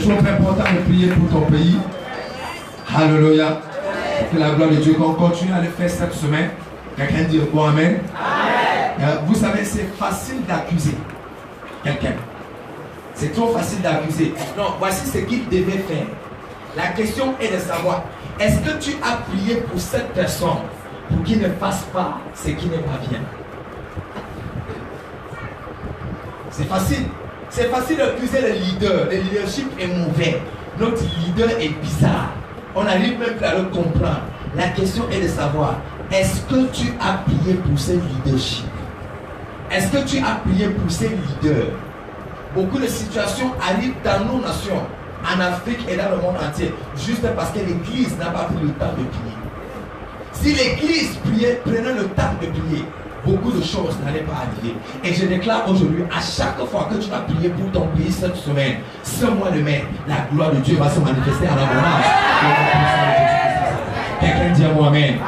trop important de prier pour ton pays. Alléluia. Que la gloire de Dieu, qu'on continue à le faire cette semaine. Quelqu'un dit bon amen. Vous savez, c'est facile d'accuser quelqu'un. C'est trop facile d'accuser. Non, voici ce qu'il devait faire. La question est de savoir, est-ce que tu as prié pour cette personne pour qu'il ne fasse pas ce qui n'est pas bien? C'est facile. C'est facile d'accuser le leader. Le leadership est mauvais. Notre leader est bizarre. On n'arrive même plus à le comprendre. La question est de savoir, est-ce que tu as prié pour ce leadership? Est-ce que tu as prié pour ces leaders? Beaucoup de situations arrivent dans nos nations, en Afrique et dans le monde entier, juste parce que l'Église n'a pas pris le temps de prier. Si l'Église priait, prenait le temps de prier, beaucoup de choses n'allaient pas arriver. Et je déclare aujourd'hui, à chaque fois que tu vas prier pour ton pays cette semaine, ce mois de mai, la gloire de Dieu va se manifester en abondance. Quelqu'un dit à moi amen.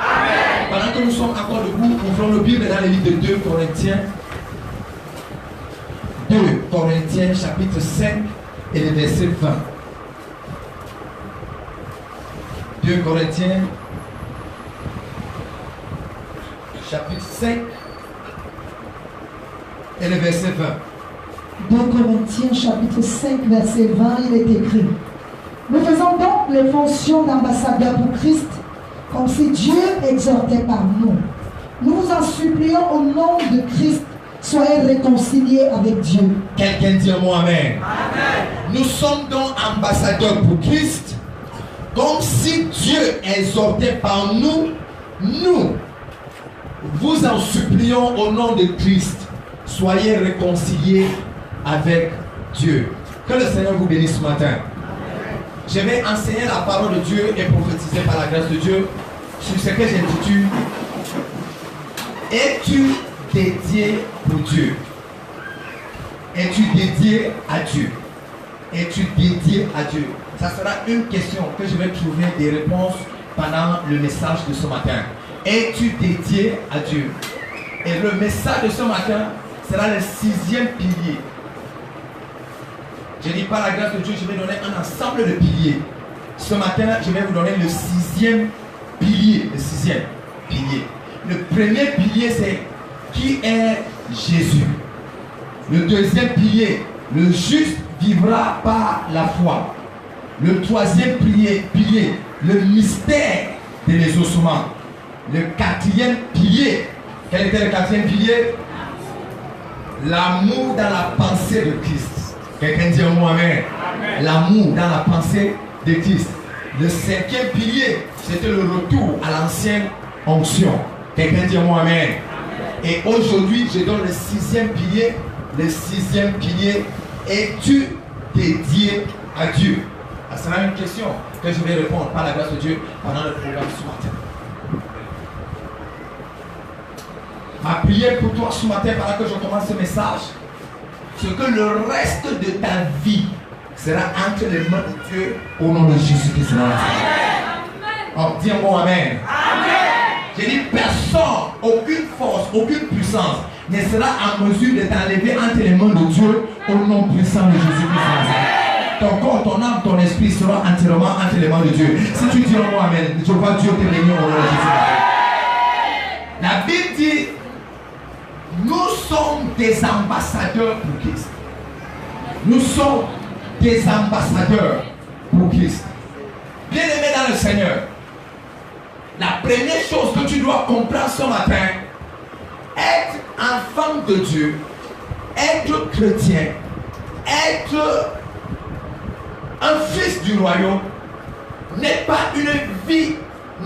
Pendant que nous sommes encore debout, ouvrons le Bible dans le livre de 2 Corinthiens. 2 Corinthiens chapitre 5 et le verset 20. 2 Corinthiens chapitre 5 et le verset 20. 2 Corinthiens chapitre 5 verset 20, il est écrit: nous faisons donc les fonctions d'ambassadeurs pour Christ, comme si Dieu exhortait par nous. Nous vous en supplions au nom de Christ, soyez réconciliés avec Dieu. Quelqu'un dit moi amen. Amen. Nous sommes donc ambassadeurs pour Christ, comme si Dieu exhortait par nous. Nous vous en supplions au nom de Christ, soyez réconciliés avec Dieu. Que le Seigneur vous bénisse ce matin. Je vais enseigner la parole de Dieu et prophétiser par la grâce de Dieu sur ce que j'intitule Es-tu dédié pour Dieu? Es-tu dédié à Dieu? Es-tu dédié à Dieu? Ça sera une question que je vais trouver des réponses pendant le message de ce matin. Es-tu dédié à Dieu? Et le message de ce matin sera le 6e pilier. Je dis par la grâce de Dieu, je vais donner un ensemble de piliers. Ce matin, je vais vous donner le 6e pilier. Le 6e pilier. Le premier pilier, c'est qui est Jésus. Le deuxième pilier, le juste vivra par la foi. Le troisième pilier, le mystère de l'exaucement. Le quatrième pilier, quel était le quatrième pilier? L'amour dans la pensée de Christ. Quelqu'un dit moi amen. L'amour dans la pensée de Christ. Le 5e pilier, c'était le retour à l'ancienne onction. Quelqu'un dit moi amen. Et aujourd'hui, je donne le 6e pilier. Le 6e pilier, es-tu dédié à Dieu? Ça sera une question que je vais répondre par la grâce de Dieu pendant le programme ce matin. Ma prière pour toi ce matin, pendant que je commence ce message, c'est que le reste de ta vie sera entre les mains de Dieu au nom de Jésus-Christ. Oh, dis un mot amen. Amen. J'ai dit personne, aucune force, aucune puissance ne sera en mesure de t'enlever entre les mains de Dieu au nom puissant de Jésus-Christ. Ton corps, ton âme, ton esprit sera entièrement entre les mains de Dieu. Si tu dis un mot amen, je vois Dieu te bénir au nom de Jésus. La Bible dit nous sommes des ambassadeurs pour Christ. Nous sommes des ambassadeurs pour Christ. Bien-aimé dans le Seigneur, la première chose que tu dois comprendre ce matin, être enfant de Dieu, être chrétien, être un fils du royaume, n'est pas une vie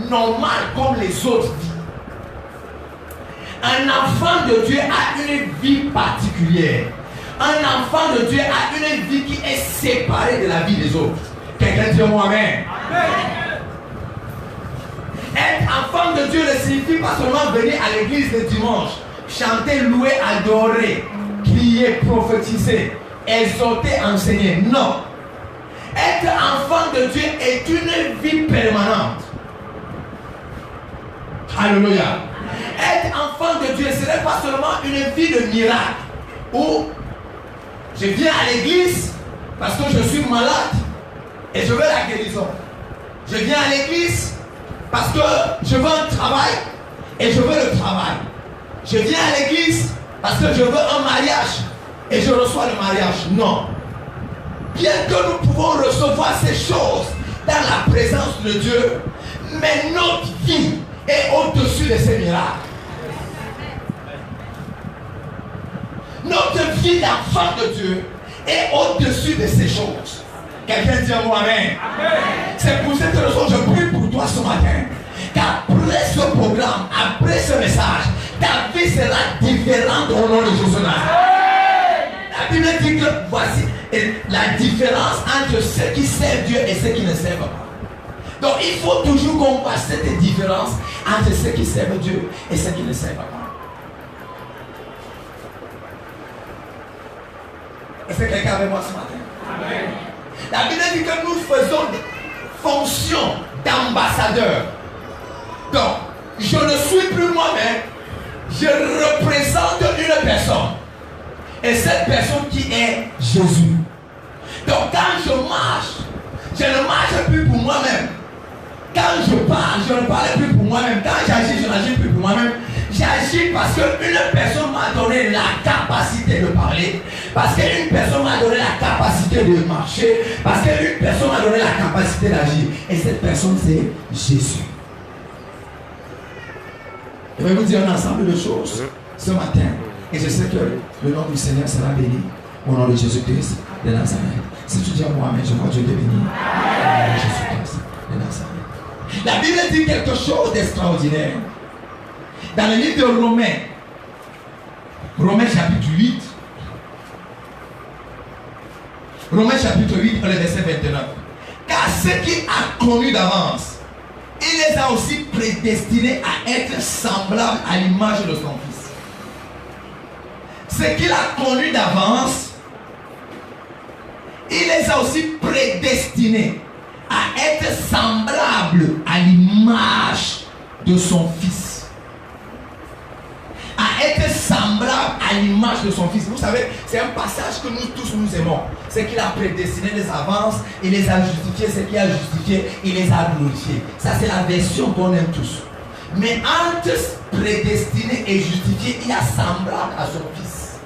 normale comme les autres vies. Un enfant de Dieu a une vie particulière. Un enfant de Dieu a une vie qui est séparée de la vie des autres. Quelqu'un dit moi amen. Être enfant de Dieu ne signifie pas seulement venir à l'église le dimanche, chanter, louer, adorer, crier, prophétiser, exhorter, enseigner. Non. Être enfant de Dieu est une vie permanente. Alléluia. Être enfant de Dieu, ce n'est pas seulement une vie de miracle où je viens à l'église parce que je suis malade et je veux la guérison. Je viens à l'église parce que je veux un travail et je veux le travail. Je viens à l'église parce que je veux un mariage et je reçois le mariage. Non. Bien que nous pouvons recevoir ces choses dans la présence de Dieu, mais notre vie est au-dessus de ces miracles. Notre vie d'enfant de Dieu est au-dessus de ces choses. Quelqu'un dit à moi amen. C'est pour cette raison que je prie pour toi ce matin. Qu'après ce programme, après ce message, ta vie sera différente au nom de Jésus. La Bible dit que voici la différence entre ceux qui servent Dieu et ceux qui ne servent pas. Donc il faut toujours qu'on fasse cette différence entre ceux qui servent Dieu et ceux qui ne servent pas. Est-ce que quelqu'un avec moi ce matin? Amen. La Bible dit que nous faisons des fonctions d'ambassadeurs. Donc, je ne suis plus moi-même, je représente une personne. Et cette personne qui est Jésus. Donc, quand je marche, je ne marche plus pour moi-même. Quand je parle, je ne parle plus pour moi-même. Quand j'agis, je n'agis plus pour moi-même. J'agis parce qu'une personne m'a donné la capacité de parler, parce qu'une personne m'a donné la capacité de marcher, parce qu'une personne m'a donné la capacité d'agir. Et cette personne, c'est Jésus. Je vais vous dire un ensemble de choses ce matin. Et je sais que le nom du Seigneur sera béni au nom de Jésus-Christ de Nazareth. Si tu dis à moi, mais je vois Dieu te bénir. Jésus-Christ de Nazareth. La Bible dit quelque chose d'extraordinaire. Dans le livre de Romains chapitre 8, Romains chapitre 8, le verset 29. Car ceux qu'il a connus d'avance, il les a aussi prédestinés à être semblables à l'image de son Fils. Ce qu'il a connus d'avance, il les a aussi prédestinés à être semblables à l'image de son Fils. À être semblable à l'image de son Fils. Vous savez, c'est un passage que nous tous nous aimons. C'est qu'il a prédestiné les avances, il les a justifiés, c'est qu'il a justifié, il les a glorifiés. Ça, c'est la version qu'on aime tous. Mais entre prédestiné et justifié, il y a semblable à son Fils.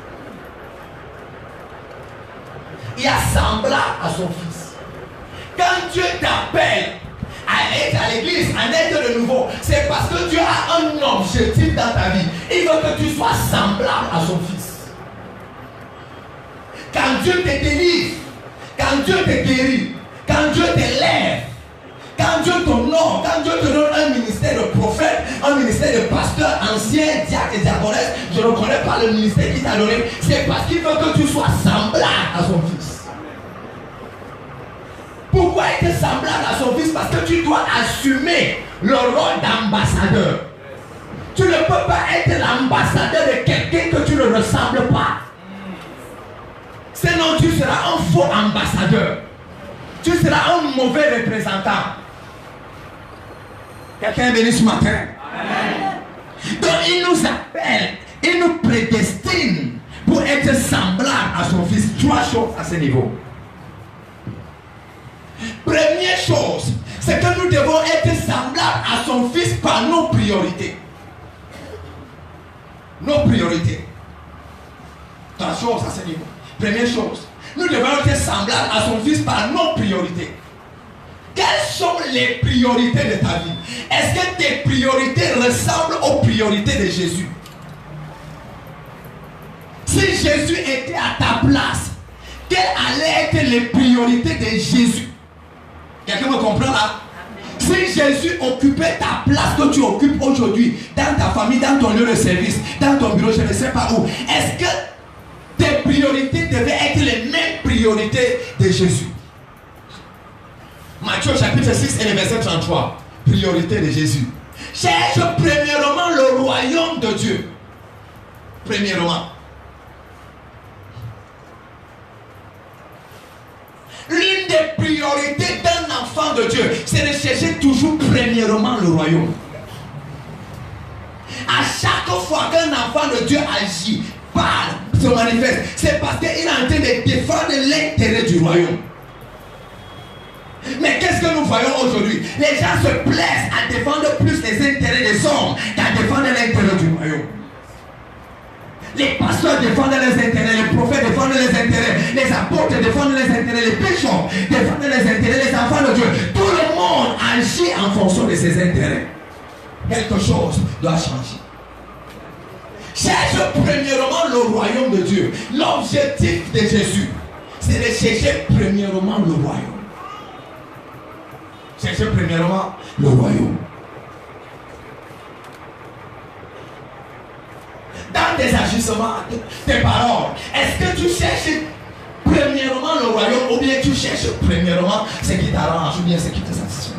Il y a semblable à son Fils. Quand Dieu t'appelle à être à l'église, à naître de nouveau, c'est parce que Dieu a un objectif dans ta vie. Il veut que tu sois semblable à son Fils. Quand Dieu te délivre, quand Dieu te guérit, quand Dieu t'élève, quand Dieu t'honore, quand Dieu te donne un ministère de prophète, un ministère de pasteur, ancien, diacre et diaconesse, je ne connais pas le ministère qu'il t'a donné, c'est parce qu'il veut que tu sois semblable à son Fils. Pourquoi être semblable à son Fils? Parce que tu dois assumer le rôle d'ambassadeur. Tu ne peux pas être l'ambassadeur de quelqu'un que tu ne ressembles pas. Sinon tu seras un faux ambassadeur. Tu seras un mauvais représentant. Quelqu'un est béni ce matin? Amen. Donc il nous appelle, il nous prédestine pour être semblable à son Fils. Trois choses à ce niveau. Première chose, c'est que nous devons être semblables à son Fils par nos priorités. Nos priorités. Trois choses à ce niveau. Première chose, nous devons être semblables à son Fils par nos priorités. Quelles sont les priorités de ta vie? Est-ce que tes priorités ressemblent aux priorités de Jésus? Si Jésus était à ta place, quelles allaient être les priorités de Jésus? Quelqu'un me comprend là? Si Jésus occupait ta place que tu occupes aujourd'hui, dans ta famille, dans ton lieu de service, dans ton bureau, je ne sais pas où, est-ce que tes priorités devaient être les mêmes priorités de Jésus? Matthieu chapitre 6 et le verset 33. Priorité de Jésus. Cherche premièrement le royaume de Dieu. Premièrement. L'une des priorités d'un enfant de Dieu, c'est de chercher toujours premièrement le royaume. À chaque fois qu'un enfant de Dieu agit, parle, se manifeste, c'est parce qu'il est en train de défendre l'intérêt du royaume. que nous voyons aujourd'hui, les gens se plaisent à défendre plus les intérêts des hommes qu'à défendre l'intérêt du royaume. Les pasteurs défendent les intérêts, les prophètes défendent les intérêts, les apôtres défendent les intérêts, les pécheurs défendent les intérêts, les enfants de Dieu. Tout le monde agit en fonction de ses intérêts. Quelque chose doit changer. Cherche premièrement le royaume de Dieu. L'objectif de Jésus, c'est de chercher premièrement le royaume. Chercher premièrement le royaume. Dans tes agissements, tes paroles, est-ce que tu cherches premièrement le royaume ou bien tu cherches premièrement ce qui t'arrange ou bien ce qui te satisfait?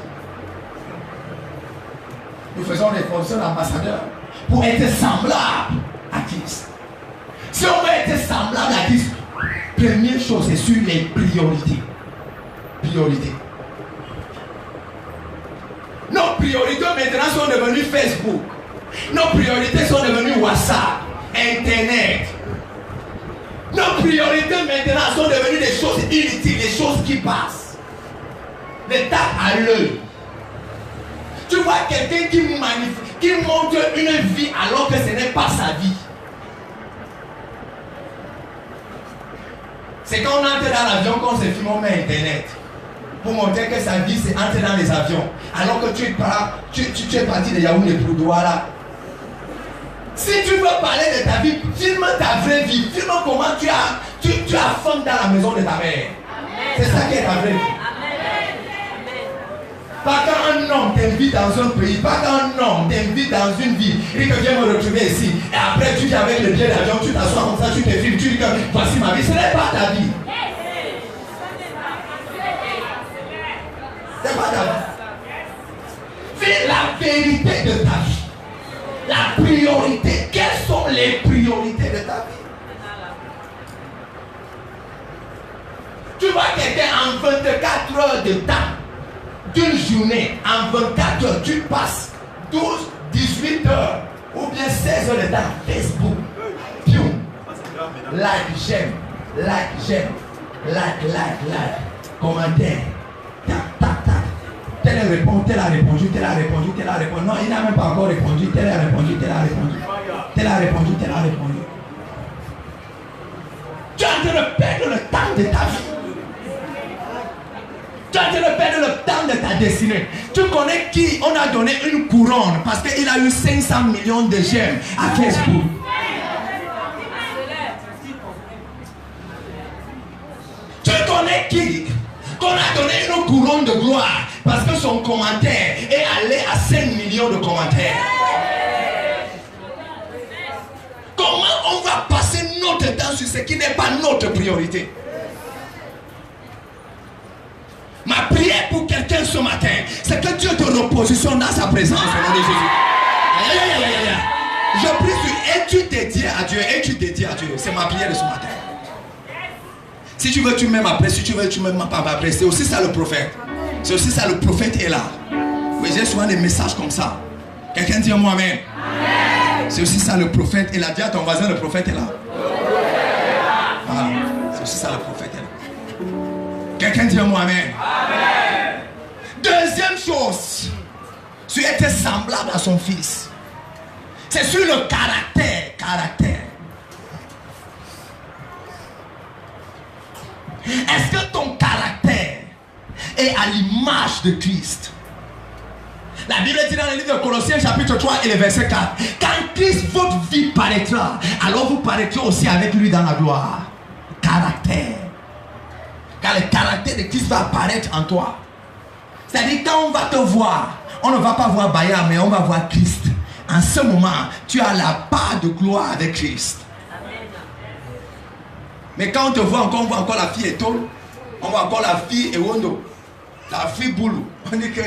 Nous faisons des fonctions d'ambassadeurs pour être semblables à Christ. Si on veut être semblable à Christ, première chose, c'est sur les priorités. Priorités. Nos priorités maintenant sont devenues Facebook. Nos priorités sont devenues WhatsApp, Internet. Nos priorités maintenant sont devenues des choses inutiles, des choses qui passent. Des tapes à l'œil. Tu vois quelqu'un qui montre une vie alors que ce n'est pas sa vie. C'est quand on entre dans l'avion qu'on se filme, on met Internet. Pour montrer que sa vie c'est entrer dans les avions. Alors que tu es parti de Yaoundé pour Douala. Si tu veux parler de ta vie, filme ta vraie vie. Filme comment tu as faim dans la maison de ta mère. C'est ça qui est ta vraie vie. Pas quand un homme t'invite dans un pays, pas quand un homme t'invite dans une ville, il dit que viens me retrouver ici. Et après tu viens avec le billet d'avion, tu t'assois comme ça, tu te filmes, tu dis que voici ma vie. Ce n'est pas ta vie. C'est pas ta vie. C'est la vérité de ta vie. La priorité. Quelles sont les priorités de ta vie? Tu vois quelqu'un en 24 heures de temps, d'une journée, en 24 heures, tu passes 12, 18 heures ou bien 16 heures de temps. Facebook, piou, like, j'aime, like, commentaire, tac. Tel a répondu, tel a répondu. Non, il n'a même pas encore répondu. Tel a répondu. Tu es en train de perdre le temps de ta vie. Tu es en train de perdre le temps de ta destinée. Tu connais qui on a donné une couronne parce qu'il a eu 500 millions de j'aime à Facebook. Tu connais qui qu'on a donné une couronne de gloire parce que son commentaire est allé à 5 millions de commentaires. Comment on va passer notre temps sur ce qui n'est pas notre priorité? Ma prière pour quelqu'un ce matin, c'est que Dieu te repositionne dans sa présence au nom de Jésus. Je prie sur es-tu dédié à Dieu? Es-tu dédié à Dieu? C'est ma prière de ce matin. Si tu veux, tu m'aimes après. Si tu veux, tu m'aimes pas après. C'est aussi ça le prophète. C'est aussi ça, le prophète est là. Oui, j'ai souvent des messages comme ça. Quelqu'un dit moi amen. C'est aussi ça le prophète est là. Dis à ton voisin, le prophète est là. Voilà. C'est aussi ça le prophète est là. Quelqu'un dit moi amen. Deuxième chose, tu es semblable à son fils. C'est sur le caractère. Est-ce que ton caractère est à l'image de Christ? La Bible dit dans le livre de Colossiens chapitre 3 et le verset 4, quand Christ, votre vie paraîtra, alors vous paraîtrez aussi avec lui dans la gloire. Caractère. Car le caractère de Christ va apparaître en toi. C'est-à-dire quand on va te voir, on ne va pas voir Bayard, mais on va voir Christ. En ce moment, tu as la part de gloire avec Christ. Mais quand on te voit encore, on voit encore la fille Etol, on voit encore la fille Ewondo, la fille Boulou. On dit que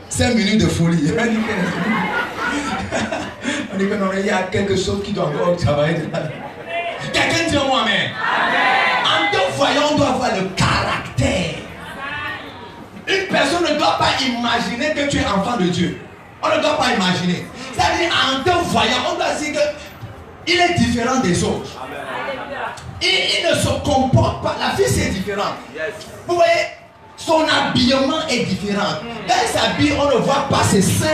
5 minutes de folie. On dit que non, il y a quelque chose qui doit encore travailler. Quelqu'un dit moi amen. En te voyant, on doit avoir le caractère. Une personne ne doit pas imaginer que tu es enfant de Dieu. On ne doit pas imaginer. C'est-à-dire en te voyant, on doit dire qu'il est différent des autres. Il ne se comporte pas. La fille c'est différent. Vous voyez, Son habillement est différent. Quand il s'habille, on ne voit pas ses seins.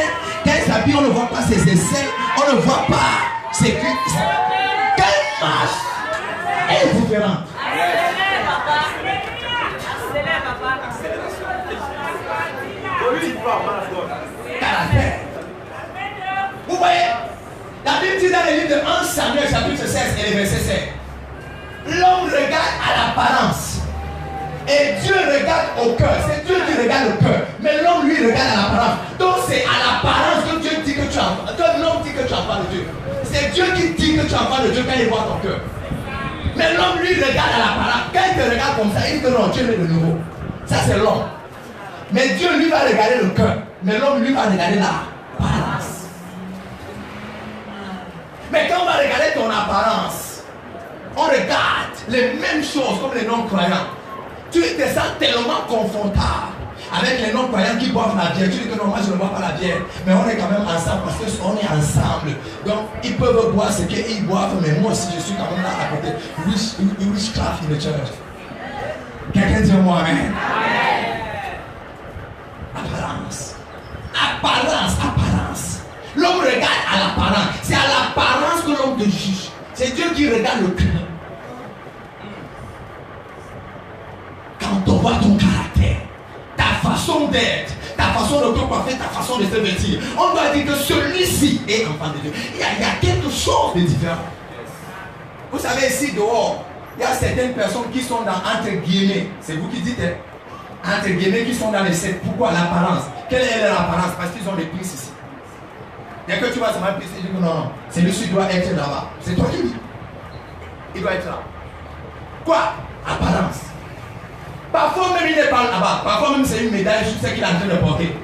Quand il s'habille, on ne voit pas ses aisselles. On ne voit pas ses cuisses. Quand il marche, elle est différente. Caractère. Vous voyez, la Bible dit dans le livre de 1 Samuel chapitre 16 et le verset 7. L'homme regarde à l'apparence. Et Dieu regarde au cœur. C'est Dieu qui regarde au cœur. Mais l'homme lui regarde à l'apparence. Donc c'est à l'apparence que Dieu dit que tu es enfant. L'homme dit que tu es enfant de Dieu. C'est Dieu qui dit que tu es enfant de Dieu quand il voit ton cœur. Mais l'homme lui regarde à l'apparence. Quand il te regarde comme ça, il dit que non, Dieu est de nouveau. Ça c'est l'homme. Mais Dieu lui va regarder le cœur. Mais l'homme lui va regarder l'apparence. Mais quand on va regarder ton apparence, on regarde les mêmes choses comme les non-croyants. Tu te sens tellement confortable avec les non-croyants qui boivent la bière. Tu dis que non, moi je ne bois pas la bière. Mais on est quand même ensemble parce qu'on est ensemble. Donc ils peuvent boire ce qu'ils boivent, mais moi aussi je suis quand même là à côté. Witchcraft in the church. Quelqu'un dit moi amen. Apparence. Apparence, apparence. L'homme regarde à l'apparence. C'est à l'apparence que l'homme te juge. C'est Dieu qui regarde le cœur. Quand on voit ton caractère, ta façon d'être, ta façon de te coiffer, ta façon de se vêtir, on doit dire que celui-ci est enfant de Dieu. Il y a quelque chose de différent. Vous savez, ici dehors, il y a certaines personnes qui sont dans entre guillemets. C'est vous qui dites, hein? Entre guillemets, qui sont dans les sectes. Pourquoi l'apparence? Quelle est leur apparence? Parce qu'ils ont des prises ici. Dès que tu vois, c'est ma prise, il dit que non, celui-ci doit être là-bas. C'est toi qui dis. Il doit être là. Quoi? Apparence. Parfois même il n'est pas là-bas. Parfois même c'est une médaille sur ce qu'il est en train de porter.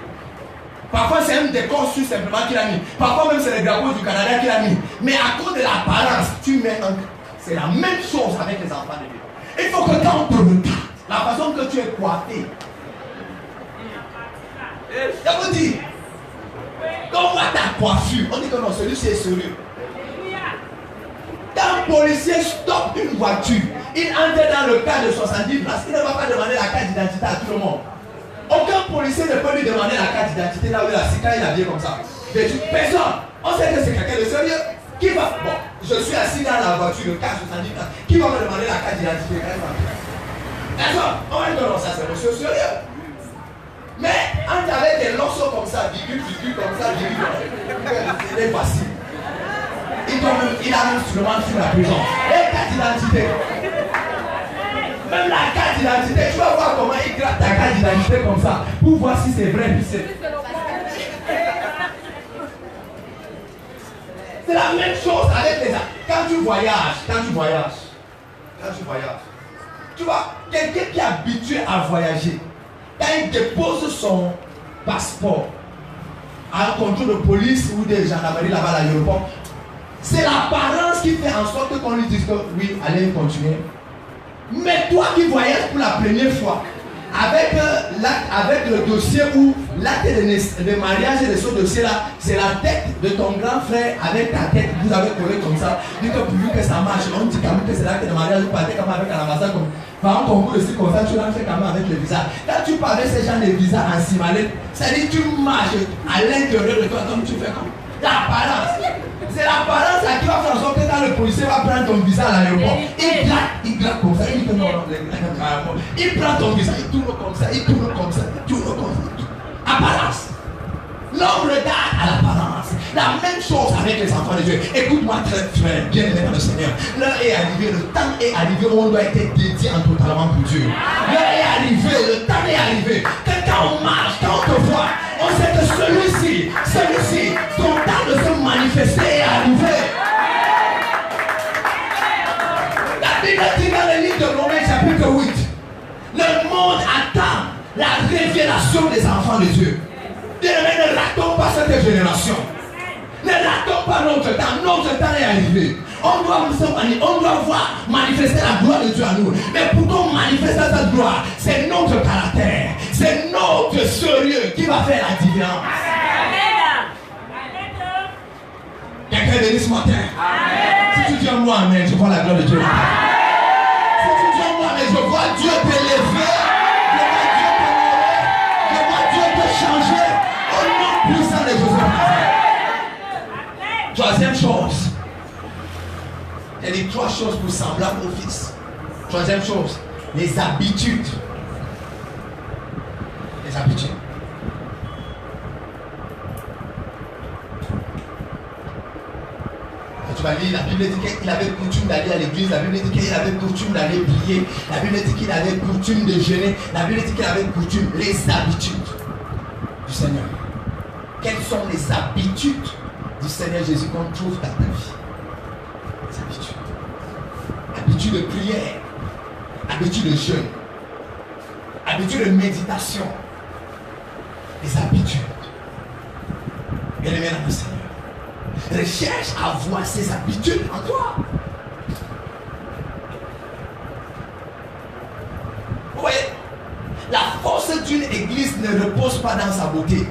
Parfois c'est un décor sur simplement qu'il a mis. Parfois même c'est le drapeau du Canada qu'il a mis. Mais à cause de l'apparence, tu mets un... C'est la même chose avec les enfants de Dieu. Il faut que quand on te regarde, la façon que tu es coiffé. Je vous dis, quand on voit ta coiffure, on dit que non, celui-ci est sérieux. Quand un policier stoppe une voiture, il entre dans le cas de 70 places, il ne va pas demander la carte d'identité à tout le monde. Aucun policier ne peut lui demander la carte d'identité là où il est assis quand il est habillé comme ça. Personne. On sait que c'est quelqu'un de sérieux. Qui va... Bon, je suis assis dans la voiture, le cas 70 places. Qui va me demander la carte d'identité quand il va... Personne. On va dire non, ça c'est monsieur sérieux. Mais entre avec des lorceaux comme ça, virgule comme ça, il est facile. Il a même sûrement sur la prison. Et carte d'identité. Même la carte d'identité, tu vas voir comment il gratte ta carte d'identité comme ça pour voir si c'est vrai. C'est la même chose avec les... Quand tu voyages, tu vois, quelqu'un qui est habitué à voyager, quand il dépose son passeport à un contrôle de police ou de gendarmerie là-bas à l'aéroport, c'est l'apparence qui fait en sorte qu'on lui dise que oui, allez continuer. Mais toi qui voyages pour la première fois, avec le dossier ou l'acte de mariage et de ce dossier-là, c'est la tête de ton grand frère avec ta tête, vous avez collé comme ça. Dit que pour lui que ça marche, on dit quand même que c'est l'acte de mariage, vous partez comme avec un ambassade, comme par un concours de circonstances, tu l'as fait quand même avec le visa. Quand tu parles de ces gens de visa en simalette, ça dit que tu marches à l'intérieur de toi, donc tu fais comme l'apparence. C'est l'apparence qui va faire en sorte que quand le policier va prendre ton visa à l'aéroport, il gratte comme ça, il dit que non, il prend ton visa, il tourne comme ça, il tourne comme ça, il tourne comme ça. Apparence. L'homme regarde à l'apparence. La même chose avec les enfants de Dieu. Écoute-moi très frère, bien aimé dans le Seigneur. L'heure est arrivée, le temps est arrivé où on doit être dédié en totalement pour Dieu. L'heure est arrivée, le temps est arrivé. Que quand on marche, quand on te voit, on sait que celui-ci, son temps de se manifester est arrivé. La Bible dit dans le livre de Romains chapitre 8, le monde attend la révélation des enfants de Dieu. Bien-aimés, ne ratons pas cette génération. Ne ratons pas notre temps. Notre temps est arrivé. On doit voir manifester la gloire de Dieu à nous. Mais pour qu'on manifeste cette gloire, c'est notre caractère, c'est notre sérieux qui va faire la différence. Quelqu'un est béni ce matin. Si tu dis en moi, amen, je vois la gloire de Dieu. Si tu dis en moi, amen, je vois Dieu t'élever. Je vois Dieu t'élever. chose pour semblable au Fils. Troisième chose, les habitudes. Les habitudes. Quand tu vas lire, la Bible dit qu'il avait coutume d'aller à l'église, la Bible dit qu'il avait coutume d'aller prier, la Bible dit qu'il avait coutume de jeûner, la Bible dit qu'il avait coutume, les habitudes du Seigneur. Quelles sont les habitudes du Seigneur Jésus qu'on trouve dans ta vie? Les habitudes. Habitude de prière, habitude de jeûne, habitude de méditation, les habitudes. Bien-aimé dans le Seigneur, recherche à avoir ces habitudes en toi. Vous voyez, la force d'une église ne repose pas dans sa beauté.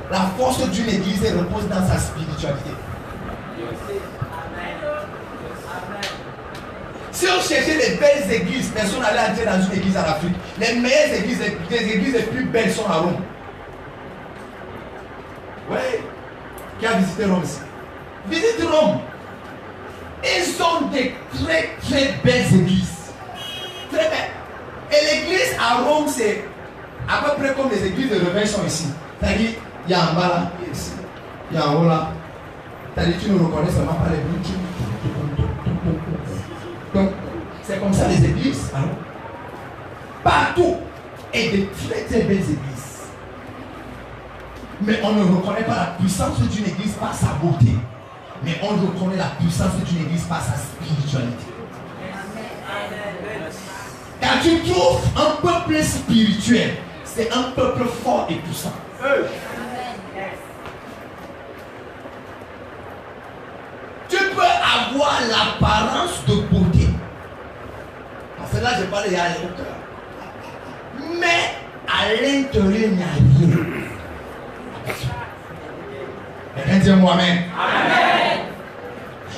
La force d'une église repose dans sa spiritualité. Si on cherchait les belles églises, personne n'allait entrer dans une église en Afrique. Les meilleures églises, les églises les plus belles sont à Rome. Oui. Qui a visité Rome ici? Visite Rome. Ils ont des très très belles églises. Très belles. Et l'église à Rome, c'est à peu près comme les églises de réveil sont ici. C'est-à-dire, il y a en bas là, ici. Il y a en haut là. C'est-à-dire, tu ne reconnais seulement pas les bruits. Donc, c'est comme ça les églises. Hein? Partout. Et de très très belles églises. Mais on ne reconnaît pas la puissance d'une église par sa beauté. Mais on reconnaît la puissance d'une église par sa spiritualité. Quand tu trouves un peuple spirituel, c'est un peuple fort et puissant. Tu peux avoir l'apparence de beauté. Parce que là, je parle, il y a au cœur. Mais à l'intérieur, il n'y a rien. Quelqu'un dit moi-même. Amen.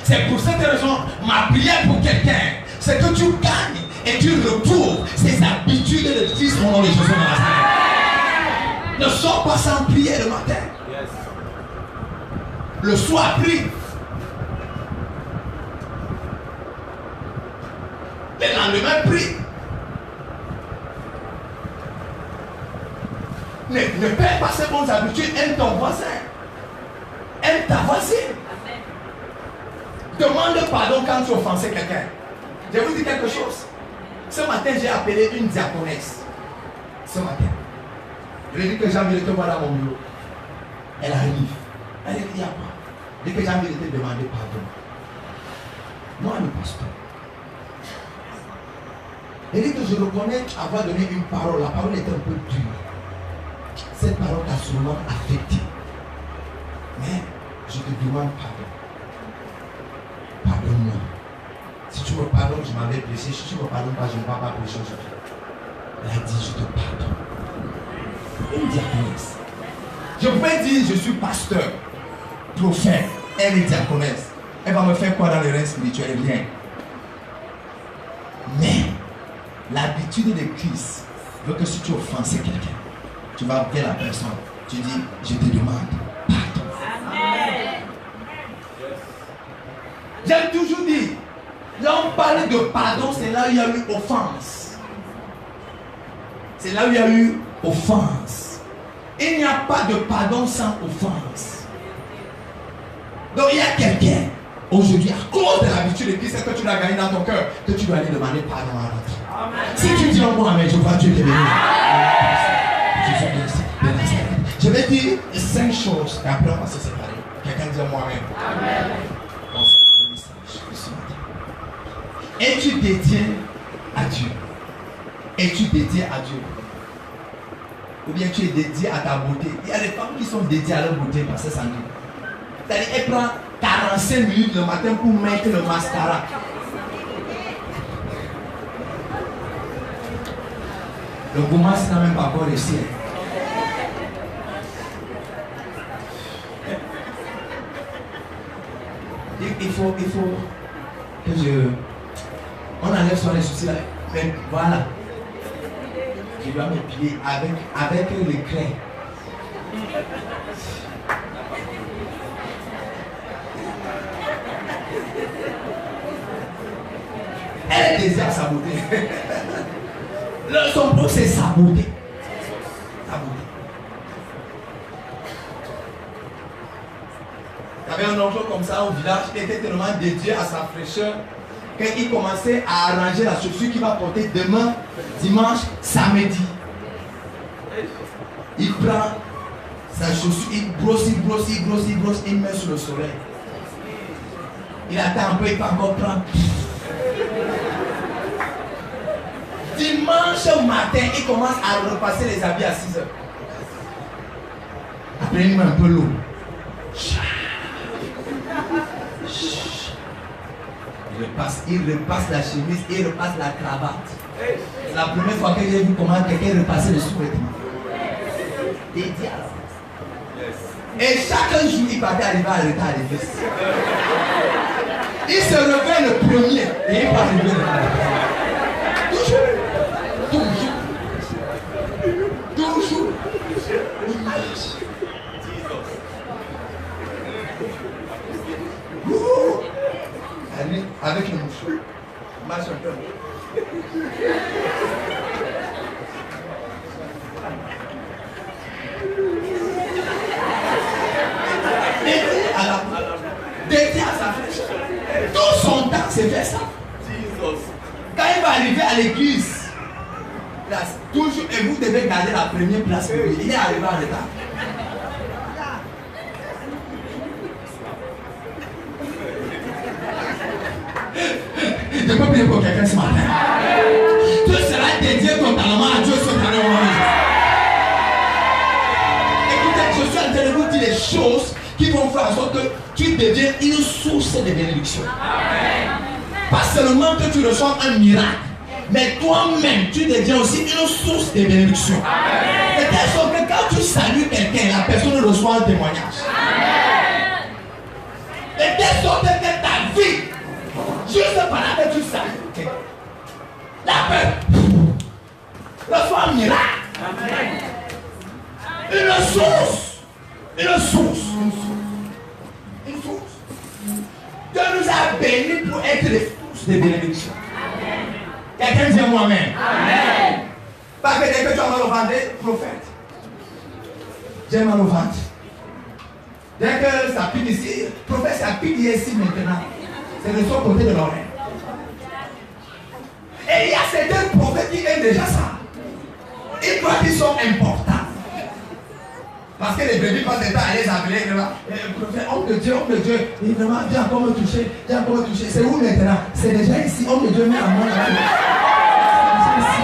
C'est pour cette raison, ma prière pour quelqu'un, c'est que tu gagnes et tu retrouves ces habitudes de Christ au nom de Jésus de Nazareth. Ne sors pas sans prier le matin. Le soir, prie. Le lendemain, prie. Ne perds pas ces bonnes habitudes. Aime ton voisin. Aime ta voisine. Demande pardon quand tu offensais quelqu'un. Je vous dis quelque chose. Ce matin, j'ai appelé une diaconesse. Ce matin. Je lui ai dit que j'ai envie de te voir dans mon bureau. Elle arrive. Elle dit, il y a quoi? Je lui ai dit que j'ai envie de te demander pardon. Moi, le pasteur. Elle dit que je reconnais avoir donné une parole. La parole était un peu dure. Cette parole t'a sûrement affecté. Mais je te demande pardon. Pardonne-moi. Si tu me pardonnes, je m'avais blessé. Si tu ne me pardonnes pas, je ne vais pas prêcher aujourd'hui. Elle a dit, je te pardonne. Une diaconesse. Je peux dire, je suis pasteur, prophète. Elle est diaconesse. Elle va me faire quoi dans le règne spirituel? Rien. Mais l'habitude de Christ veut que si tu offenses quelqu'un, tu vas vers la personne. Tu dis, je te demande pardon. Amen. J'aime toujours dire, là on parle de pardon, c'est là où il y a eu offense. C'est là où il y a eu offense. Il n'y a pas de pardon sans offense. Donc il y a quelqu'un, aujourd'hui, à cause de l'habitude de Christ, que tu l'as gagné dans ton cœur, que tu dois aller demander pardon à l'autre. Si tu dis un mot, amen, je vois Dieu te bénir. Je vais dire 5 choses et après on va se séparer. Quelqu'un dit moi-même. Amen. Es-tu dédié à Dieu? Es-tu dédié à Dieu? Ou bien tu es dédié à ta beauté? Il y a des femmes qui sont dédiées à leur beauté parce que ça dit. C'est-à-dire qu'elles prennent 45 minutes le matin pour mettre le mascara. Le gommage n'a même pas encore réussi. Il faut que on enlève sur les soucis là. Mais voilà. Je dois m'épiler avec le craie. Elle désire sa beauté. Son problème, c'est sa beauté. Sa beauté. Il y avait un enfant comme ça au village qui était tellement dédié à sa fraîcheur qu'il commençait à arranger la chaussure qu'il va porter demain, dimanche, samedi. Il prend sa chaussure, il brosse, il met sur le soleil. Il attend un peu, il peut encore prendre. Dimanche matin, il commence à repasser les habits à 6 heures. Après, il met un peu l'eau. Il repasse la chemise, il repasse la cravate. C'est la première fois que j'ai vu comment quelqu'un repassait le sous-vêtement. Et chaque jour, il partait arriver à l'état à l'église. Il se réveille le premier et il va arriver le toujours. Il marche. Avec le mouchoir, marche un peu. Dédié à sa flèche. Tout son temps, c'est faire ça. Quand il va arriver à l'église, toujours, et vous devez garder la première place pour lui. Il est arrivé en retard. Je peux prier pour quelqu'un ce matin. Tu seras dédié totalement à Dieu ce matin. Écoutez, je suis en train de vous dire des choses qui vont faire en sorte que tu deviennes une source de bénédiction. Pas seulement que tu reçois un miracle, mais toi-même, tu deviens aussi une source de bénédiction. De telle sorte que quand tu salues quelqu'un, la personne reçoit un témoignage. De telle sorte que ta vie, juste pendant que tu salues, la personne reçoit un miracle. Une source. Une source. Une source. Dieu nous a bénis pour être les sources de bénédiction. Quelqu'un dit moi-même. Amen. Parce que dès que tu as mal au ventre, prophète. J'ai mal au ventre. Dès que ça pique ici, prophète, ça pique ici maintenant. C'est de son côté de l'oreille. Et il y a certains prophètes qui aiment déjà ça. Ils croient qu'ils sont importants. Parce que les bébés passent des temps à les appeler. Prophète, homme de Dieu, il vraiment, viens encore me toucher, viens encore me toucher. C'est où maintenant? C'est déjà ici, homme de Dieu, met à moi là. C'est ici.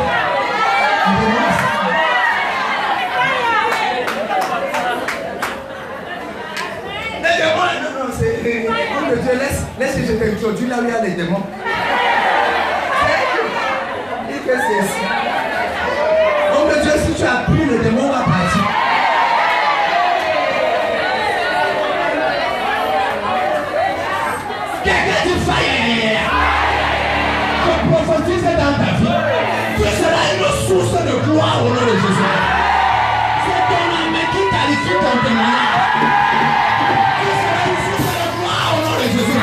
Non, c'est homme de Dieu, laisse que je t'introduise là où il y a les démons. Il fait ceci. Homme de Dieu, si tu as pris le démon, va partir. Quelqu'un dit faille. Je prophétise dans ta vie. Tu seras une source de gloire au nom de Jésus. C'est ton âme qui qualifie ton témoignage. Tu seras une source de gloire au nom de Jésus.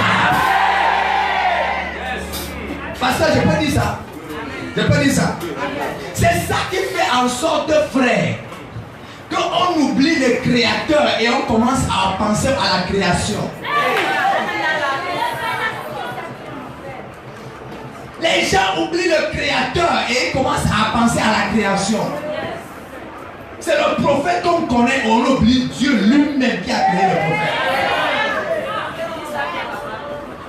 Pasteur, je peux dire ça. Je peux dire ça. C'est ça qui fait en sorte, frère, qu'on oublie le créateur et on commence à penser à la création. Les gens oublient le créateur et ils commencent à penser à la création. C'est le prophète qu'on connaît, on oublie Dieu lui-même qui a créé le prophète.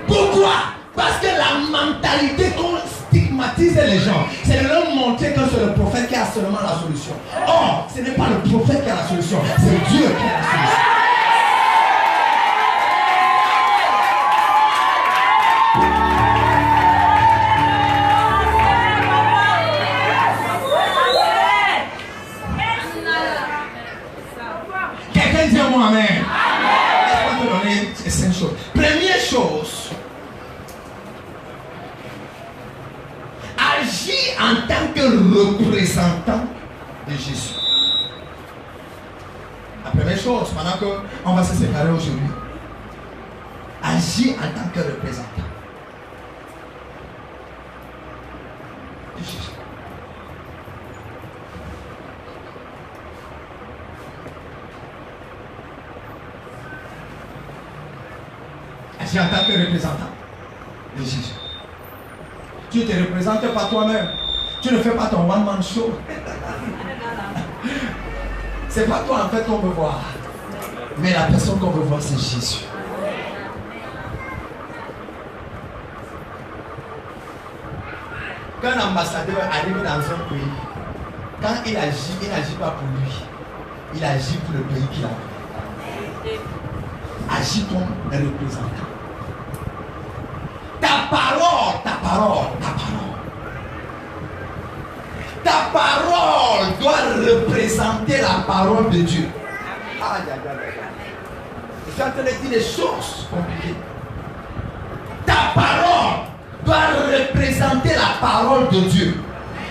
Pourquoi? Parce que la mentalité qu'on stigmatise les gens, c'est de leur montrer que c'est le prophète qui a seulement la solution. Or, ce n'est pas le prophète qui a la solution, c'est Dieu qui a la solution. Quelqu'un dit à moi amen. Laisse-moi te donner 5 choses. Première chose, agis en tant que représentant de Jésus. La première chose, pendant qu'on va se séparer aujourd'hui, agis en tant que représentant. agis en tant que représentant de Jésus. Tu ne te représentes pas toi-même. Tu ne fais pas ton one-man show. C'est pas toi en fait qu'on veut voir. Mais la personne qu'on veut voir, c'est Jésus. Quand un ambassadeur arrive dans un pays, quand il n'agit pas pour lui. Il agit pour le pays qu'il a. Agis comme un représentant. Ta parole doit représenter la parole de Dieu. Je suis en train de dire des choses compliquées. Ta parole doit représenter la parole de Dieu.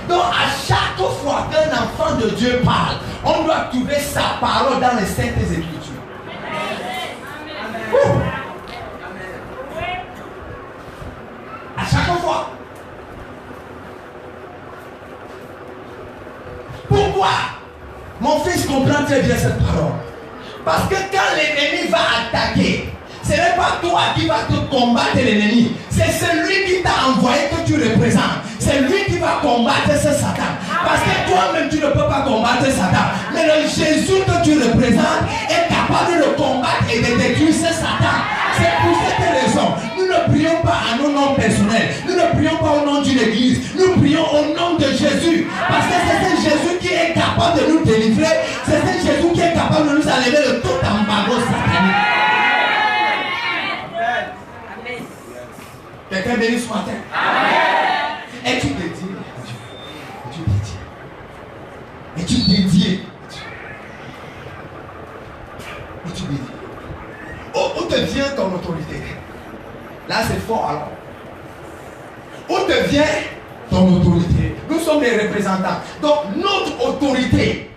Donc à chaque fois qu'un enfant de Dieu parle, on doit trouver sa parole dans les Saintes Écritures. À chaque fois. Pourquoi? Mon fils comprend très bien cette parole. Parce que quand l'ennemi va attaquer, ce n'est pas toi qui vas te combattre l'ennemi. C'est celui qui t'a envoyé que tu représentes. C'est lui qui va combattre ce Satan. Parce que toi-même tu ne peux pas combattre Satan. Mais le Jésus que tu représentes est capable de combattre et de détruire ce Satan. C'est pour cette raison. Nous ne prions pas à nos noms personnels. Nous ne prions pas au nom d'une église. Nous prions au nom de Jésus. Parce que c'est ce Jésus qui est capable de nous délivrer. C'est ce Jésus qui est capable de nous enlever de tout embargo satanique. Quelqu'un béni ce matin. Amen. Es-tu dédié à Dieu? Es-tu dédié à Dieu? Es-tu dédié? Où te vient ton autorité? Là c'est fort alors. Où te vient ton autorité? Nous sommes des représentants. Donc notre autorité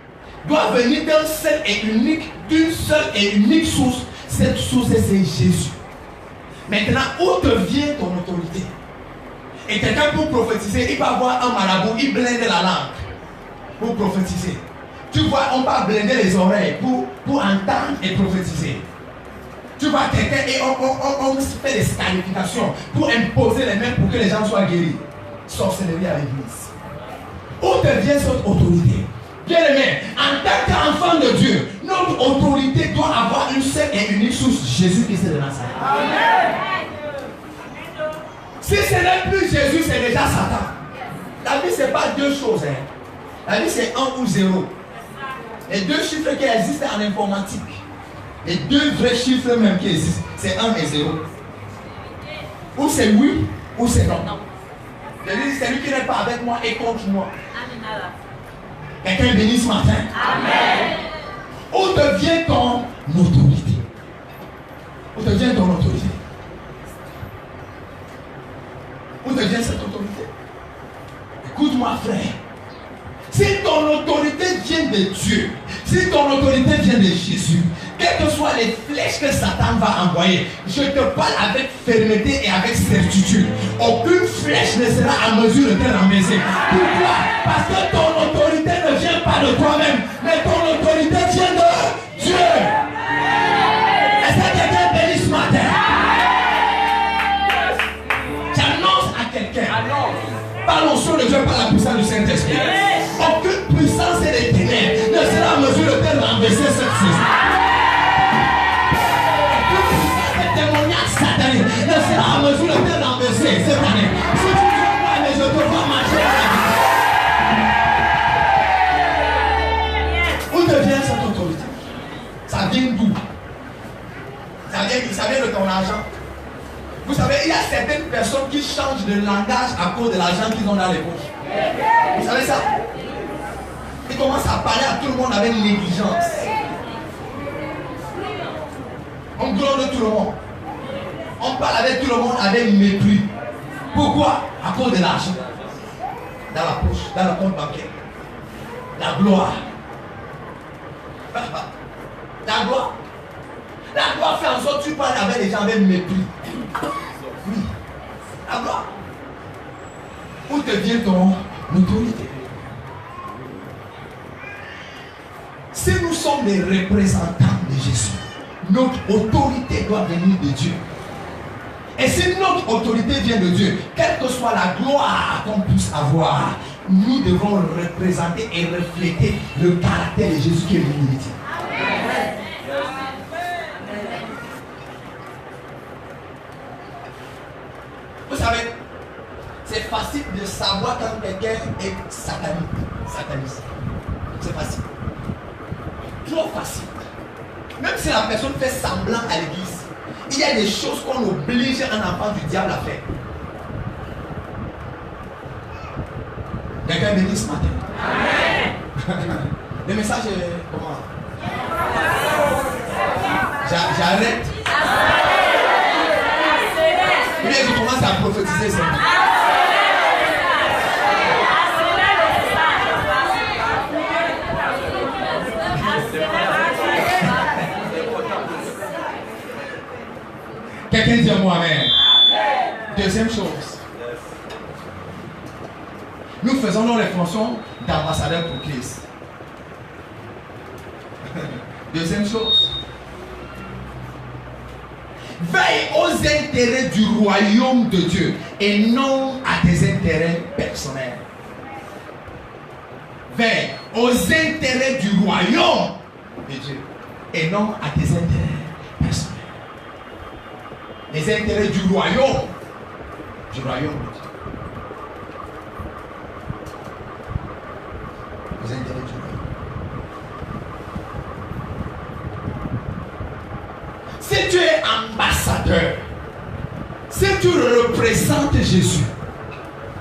doit venir d'une seule et unique source. Cette source c'est Jésus. Maintenant, où te vient ton autorité? Et quelqu'un pour prophétiser, il va avoir un marabout, il blinde la langue pour prophétiser. Tu vois, on va blinder les oreilles pour entendre et prophétiser. Tu vois quelqu'un et on fait des scarifications pour imposer les mains pour que les gens soient guéris. Sorcellerie à l'église. Où te vient cette autorité? Bien aimé, en tant qu'enfant de Dieu, notre autorité doit avoir une seule et unique source, Jésus-Christ de Nazareth. Amen. Si ce n'est plus Jésus, c'est déjà Satan. La vie, ce n'est pas deux choses. La vie, c'est 1 ou 0. Les deux chiffres qui existent en informatique, les deux vrais chiffres même qui existent, c'est 1 et 0. Ou c'est oui, ou c'est non. C'est lui qui n'est pas avec moi et contre moi. Quelqu'un béni ce matin. Amen. Où devient ton autorité? Où devient ton autorité? Où devient cette autorité? Écoute-moi frère. Si ton autorité vient de Dieu, si ton autorité vient de Jésus, quelles que soient les flèches que Satan va envoyer, je te parle avec fermeté et avec certitude. Aucune flèche ne sera en mesure de te renverser. Pourquoi? Parce que ton autorité ne vient pas de toi-même, mais ton autorité vient de Dieu. Est-ce que quelqu'un béni ce matin? J'annonce à quelqu'un, par l'onction de Dieu, par la puissance du Saint-Esprit, aucune puissance et des ténèbres ne sera en mesure de te renverser cette saison. Satanique ne sera en mesure de te renverser cette année. Si tu veux moi, mais je te vois marcher avec. Où devient cette autorité? Ça vient d'où? Ça vient de ton argent. Vous savez, il y a certaines personnes qui changent de langage à cause de l'argent qu'ils ont dans les poches. Vous savez ça? Ils commencent à parler à tout le monde avec négligence. On gronde tout le monde. On parle avec tout le monde avec mépris. Pourquoi? À cause de l'argent. Dans la poche, dans le compte bancaire. La gloire. La gloire. La gloire fait en sorte que tu parles avec les gens avec mépris. Oui. La gloire. Où devient ton autorité? Si nous sommes des représentants de Jésus, notre autorité doit venir de Dieu. Et si notre autorité vient de Dieu, quelle que soit la gloire qu'on puisse avoir, nous devons représenter et refléter le caractère de Jésus qui est l'humilité. Vous savez, c'est facile de savoir quand quelqu'un est sataniste. C'est facile. Trop facile. Même si la personne fait semblant à l'église, il y a des choses qu'on oblige un enfant du diable à faire. Quelqu'un est béni ce matin. Amen. Le message est comment? J'arrête. Ou bien je commence à prophétiser ça. Quelqu'un dit à moi amen. Deuxième chose. Nous faisons nos fonctions d'ambassadeurs pour Christ. Deuxième chose. Veille aux intérêts du royaume de Dieu et non à tes intérêts personnels. Veille aux intérêts du royaume de Dieu et non à tes intérêts personnels. Les intérêts du royaume de Dieu. Les intérêts du royaume. Si tu es ambassadeur, si tu représentes Jésus,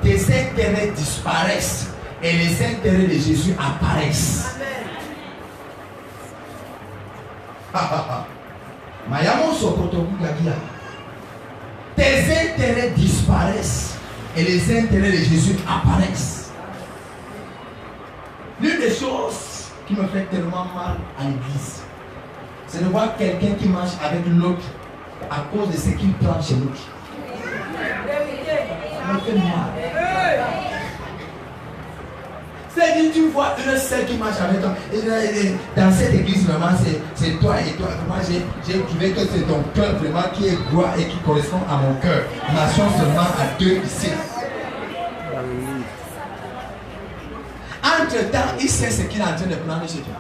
tes intérêts disparaissent et les intérêts de Jésus apparaissent. Tes intérêts disparaissent et les intérêts de Jésus apparaissent. L'une des choses qui me fait tellement mal à l'église, c'est de voir quelqu'un qui marche avec l'autre à cause de ce qu'il prend chez l'autre. Ça me fait mal. C'est-à-dire, tu vois une sœur qui marche avec toi. Dans cette église, vraiment, c'est toi et toi. Moi, j'ai trouvé que c'est ton cœur vraiment qui est droit et qui correspond à mon cœur. Marchons seulement à deux ici. Entre-temps, il sait ce qu'il est en train de prendre chez toi.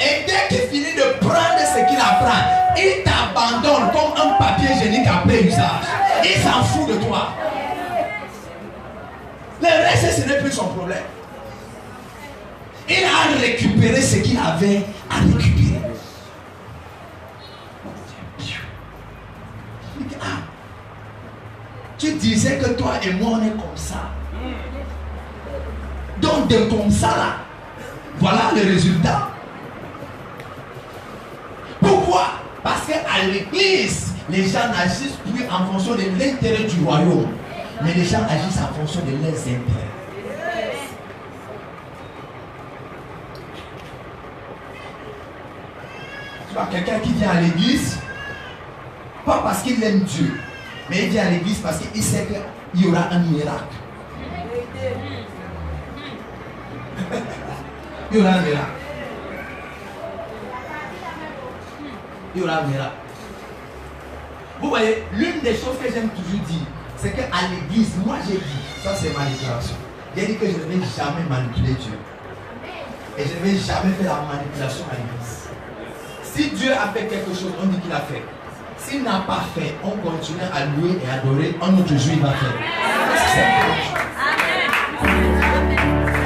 Et dès qu'il finit de prendre ce qu'il apprend, il t'abandonne comme un papier hygiénique après usage. Il s'en fout de toi. Le reste, ce n'est plus son problème. Il a récupéré ce qu'il avait à récupérer. Ah, tu disais que toi et moi, on est comme ça. Donc, de comme ça, là, voilà le résultat. Pourquoi? Parce qu'à l'église, les gens n'agissent plus en fonction de l'intérêt du royaume, mais les gens agissent en fonction de leurs intérêts. Tu vois, quelqu'un qui vient à l'église, pas parce qu'il aime Dieu, mais il vient à l'église parce qu'il sait qu'il y aura un miracle. Il y aura un miracle. Il y aura un miracle. Vous voyez, l'une des choses que j'aime toujours dire, c'est qu'à l'église, moi j'ai dit, ça c'est ma déclaration, j'ai dit que je ne vais jamais manipuler Dieu. Et je ne vais jamais faire la manipulation à l'église. Si Dieu a fait quelque chose, on dit qu'il a fait. S'il n'a pas fait, on continue à louer et adorer, un autre jour il va faire.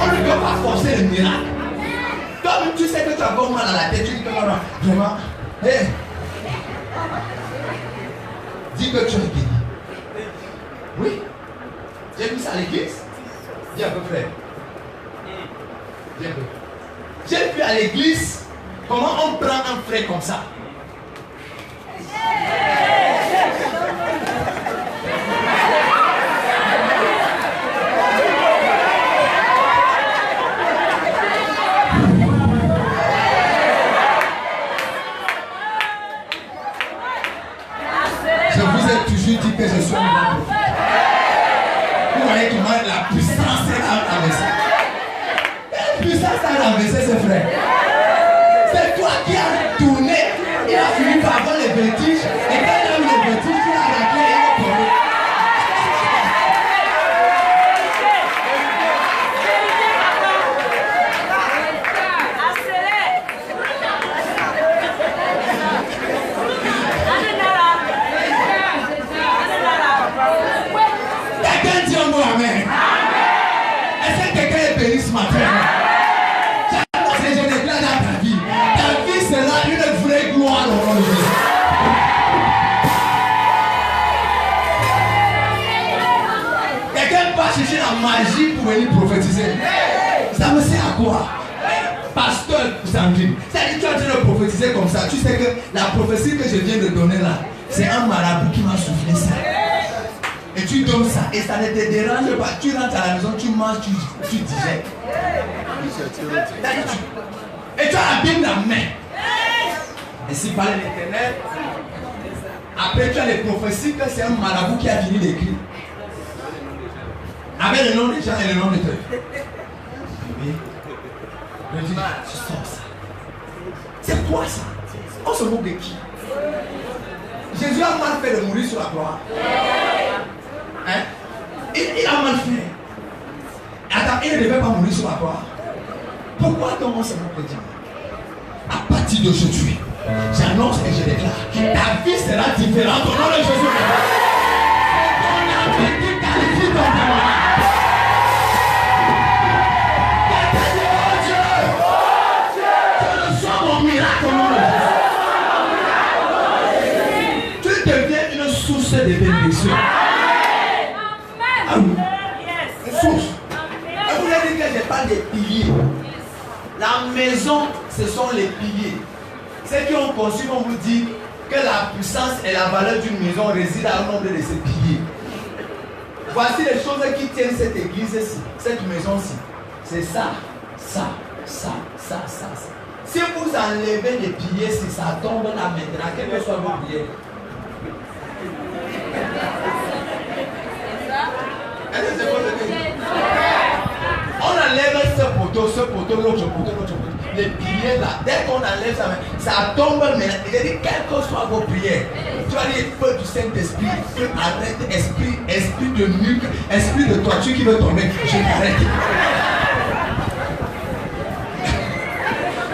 On ne peut pas forcer le miracle. Toi-même tu sais que tu as encore mal à la tête, tu dis que non, vraiment, hey, dis que tu es béni. Oui, j'ai vu ça à l'église. Dis à peu près. Dis un peu. J'ai vu à l'église comment on prend un frère comme ça. Je vous ai toujours dit que je suis un grand prophète. Vous voyez comment la puissance est renversée. Quelle puissance a renversé ce frère? C'est toi qui as tourné. Il a fini par avoir les vertiges. Et quand il a eu les vertiges, il a J'annonce et je déclare dans ta vie. Ta vie sera une vraie gloire au nom de Jésus. Quelqu'un va chercher la magie pour venir prophétiser. Ça me sert à quoi? Pasteur Sandrine, c'est-à-dire que tu es en train de prophétiser comme ça. Tu sais que la prophétie que je viens de donner là, c'est un marabout qui m'a soufflé ça. Et tu donnes ça et ça ne te dérange pas. Tu rentres à la maison, tu manges, tu digères. Et tu as la Bible dans la main. Et si par l'Éternel, après tu as les prophéties que c'est un marabout qui a fini d'écrire. Avec le nom des gens et le nom de Dieu. Oui. Je dis, tu sors ça. C'est quoi ça? On se moque de qui? Jésus a mal fait de mourir sur la croix. Hein? Il a mal fait. Attends, il ne devait pas mourir sur la croix. Pourquoi donc on se moque de Dieu? À partir d'aujourd'hui, j'annonce et je déclare, ta vie sera différente au nom de Jésus. Ton âme qui qualifie ton témoignage. Tu deviens une source de bénédiction. Amen. Une source. Et vous avez dit que je parle des piliers. La maison, ce sont les piliers. Ceux qui ont conçu vont vous dire que la puissance et la valeur d'une maison résident au nombre de ces piliers. Voici les choses qui tiennent cette église-ci, cette maison-ci. C'est ça, ça, ça, ça, ça, ça. Si vous enlevez les piliers, si ça tombe là maintenant, quelles que soient vos prières. On enlève ce poteau, l'autre poteau. Les piliers là, dès qu'on enlève ça tombe maintenant. Il a dit, quelles que soient vos prières, tu as dit, feu du Saint-Esprit, feu arrête, esprit de nuque, esprit de toiture qui veut tomber, je t'arrête.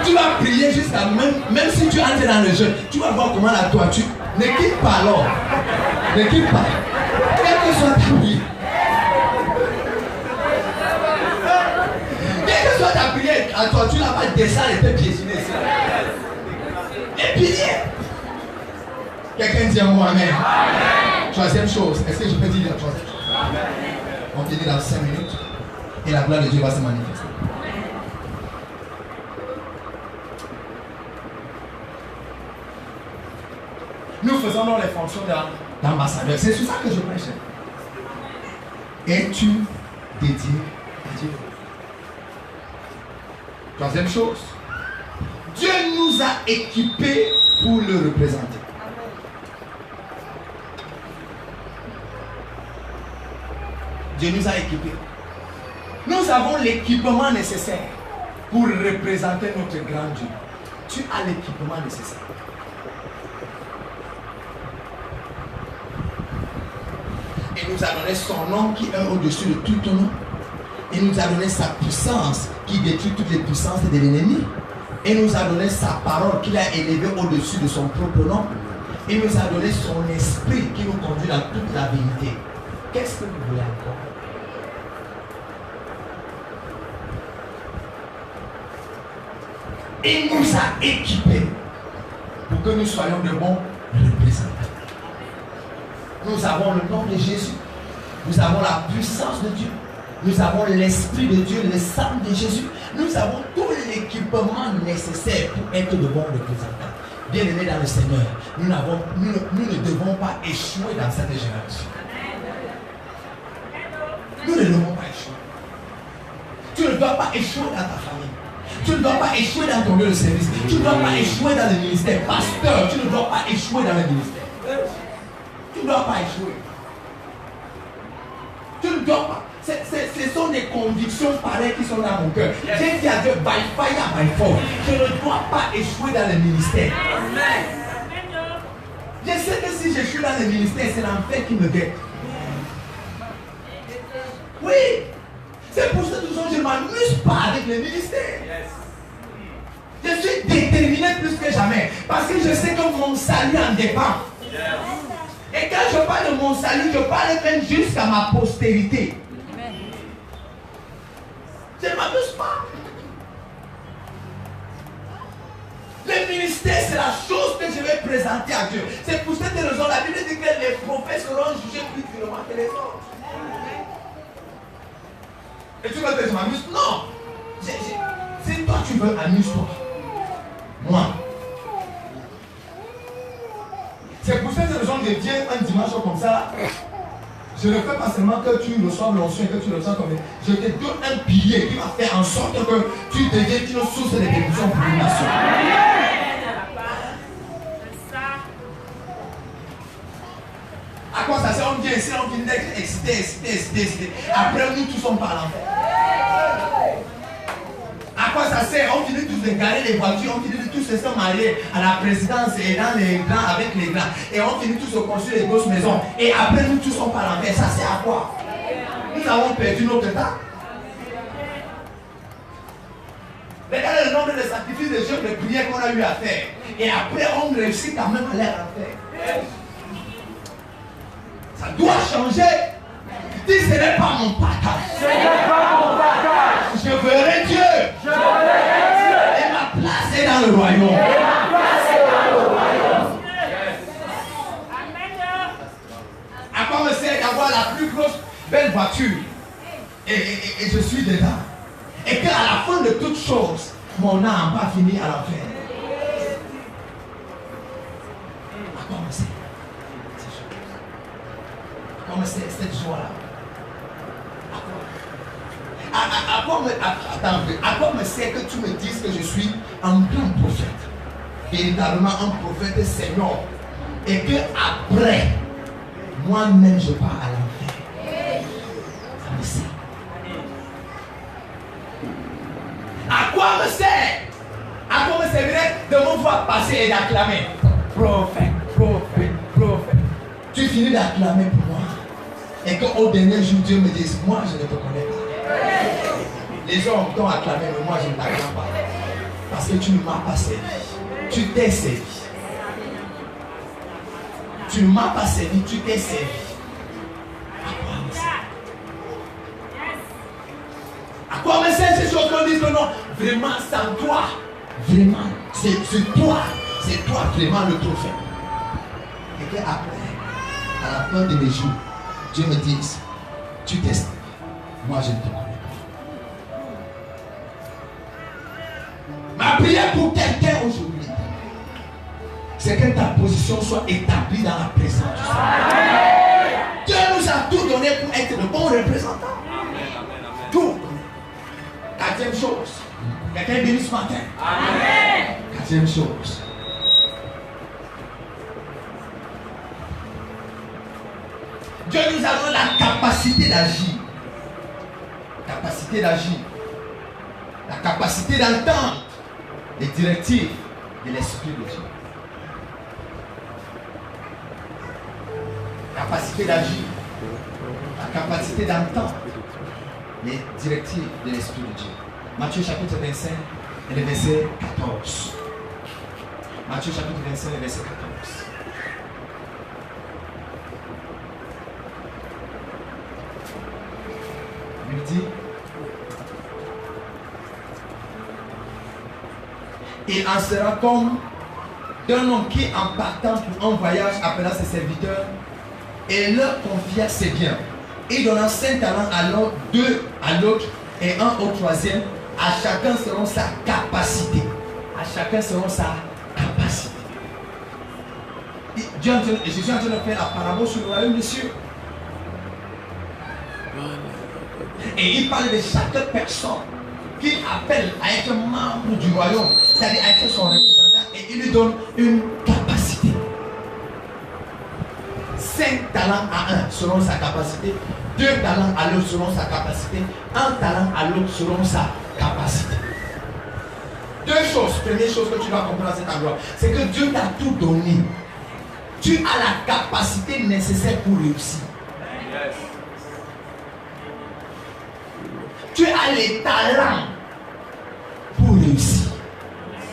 Tu vas prier jusqu'à même si tu entres dans le jeûne, tu vas voir comment la toiture ne quitte pas alors. Ne quitte pas. Quelle que soit ta prière. Quelle que soit ta prière, la toiture là-bas descend et peut piétiner ça. Les piliers. Quelqu'un dit à moi amen. Troisième chose, est-ce que je peux dire la troisième chose? On te dit dans 5 minutes et la gloire de Dieu va se manifester. Nous faisons donc les fonctions d'ambassadeur. C'est sur ça que je prêche. Es-tu dédié à Dieu? Troisième chose, Dieu nous a équipés pour le représenter. Dieu nous a équipés. Nous avons l'équipement nécessaire pour représenter notre grand Dieu. Tu as l'équipement nécessaire. Il nous a donné son nom qui est au-dessus de tout nom. Il nous a donné sa puissance qui détruit toutes les puissances de l'ennemi. Il nous a donné sa parole qu'il a élevée au-dessus de son propre nom. Il nous a donné son esprit qui nous conduit dans toute la vérité. Qu'est-ce que vous voulez encore? Il nous a équipés pour que nous soyons de bons représentants. Nous avons le nom de Jésus. Nous avons la puissance de Dieu. Nous avons l'Esprit de Dieu, le sang de Jésus. Nous avons tout l'équipement nécessaire pour être de bons représentants. Bien-aimés dans le Seigneur, nous ne devons pas échouer dans cette génération. Nous ne devons pas échouer. Tu ne dois pas échouer dans ta famille. Tu ne dois pas échouer dans ton lieu de service. Tu ne dois pas échouer dans le ministère. Pasteur, tu ne dois pas échouer dans le ministère. Tu ne dois pas échouer. Tu ne dois pas. Ce sont des convictions pareilles qui sont dans mon cœur. J'ai dit à Dieu, by fire, by force. Je ne dois pas échouer dans le ministère. Amen. Je sais que si j'échoue dans le ministère, c'est l'enfer qui me guette. Oui. C'est pour cette raison que je ne m'amuse pas avec le ministère. Je suis déterminé plus que jamais. Parce que je sais que mon salut en dépend. Et quand je parle de mon salut, je parle même jusqu'à ma postérité. Je ne m'amuse pas. Le ministère, c'est la chose que je vais présenter à Dieu. C'est pour cette raison, la Bible dit que les prophètes seront jugés plus durement que les autres. Et tu veux que je m'amuse? Non. Si toi tu veux, amuse-toi. Moi. C'est pour cette raison que je viens un dimanche comme ça. Je ne fais pas seulement que tu reçoives l'onction et que tu le sens comme. Je te donne un pilier qui va faire en sorte que tu deviennes une source de bénédiction pour une nation. À quoi ça sert? On vient ici, on vient d'être excité. Après, nous tous on parle en fait. À quoi ça sert? On finit tous de garer les voitures, on finit de tous se marier à la présidence et dans les grands avec les grands. Et on finit tous de construire les grosses maisons. Et après, nous tous on parle en fait. Ça sert à quoi? Nous avons perdu notre temps. Regardez le nombre de sacrifices de jeûnes de prières qu'on a eu à faire. Et après, on réussit quand même à les faire. Ça doit changer. Dis, ce n'est pas mon partage. Ce n'est pas mon partage. Je verrai Dieu. Je verrai Dieu. Et ma place est dans le royaume. Et ma place est dans le royaume. À quoi me sert d'avoir la plus grosse belle voiture et je suis dedans. Et qu'à la fin de toutes choses, mon âme va finir à l'enfer. À quoi me sert? Comment c'est cette joie-là? À quoi me sert que tu me dises que je suis un grand prophète, véritablement un prophète Seigneur, et que après, moi-même je pars à l'enfer? Ça me sert. À quoi me sert? À quoi me servirait de me voir passer et d'acclamer? Prophète, prophète, prophète. Tu finis d'acclamer pour moi. Et qu'au dernier jour, Dieu me dise, moi je ne te connais pas. Les hommes t'ont acclamé, mais moi je ne t'acclame pas. Parce que tu ne m'as pas servi. Tu t'es servi. Tu ne m'as pas servi, tu t'es servi. À quoi me sert? À quoi me sert ces choses qu'on dit que non? Vraiment, sans toi. Vraiment, c'est toi vraiment le prophète. Et qu'après, à la fin de mes jours, Dieu me dise, tu testes, moi je ne te connais pas. Ma prière pour quelqu'un aujourd'hui, c'est que ta position soit établie dans la présence du Seigneur. Dieu nous a tout donné pour être de bons représentants. Tout. Quatrième chose, quelqu'un est béni ce matin. Amen. Quatrième chose. Dieu nous a donné la capacité d'agir. Capacité d'agir. La capacité d'entendre les directives de l'Esprit de Dieu. Capacité d'agir. La capacité d'entendre les directives de l'Esprit de Dieu. Matthieu chapitre 25 et le verset 14. Matthieu chapitre 25 et le verset 14. Il dit, il en sera comme d'un homme qui, en partant pour un voyage, appela ses serviteurs et leur confia ses biens. Il donna 5 talents à l'autre, 2 à l'autre et 1 au troisième, à chacun selon sa capacité. À chacun selon sa capacité. Jésus est en train de faire la parabole sur le royaume des cieux. Et il parle de chaque personne qu'il appelle à être membre du royaume, c'est-à-dire à être son représentant, et il lui donne une capacité. 5 talents à un selon sa capacité, 2 talents à l'autre selon sa capacité, 1 talent à l'autre selon sa capacité. 2 choses. Première chose que tu dois comprendre à cet endroit, c'est que Dieu t'a tout donné. Tu as la capacité nécessaire pour réussir. Tu as les talents pour réussir.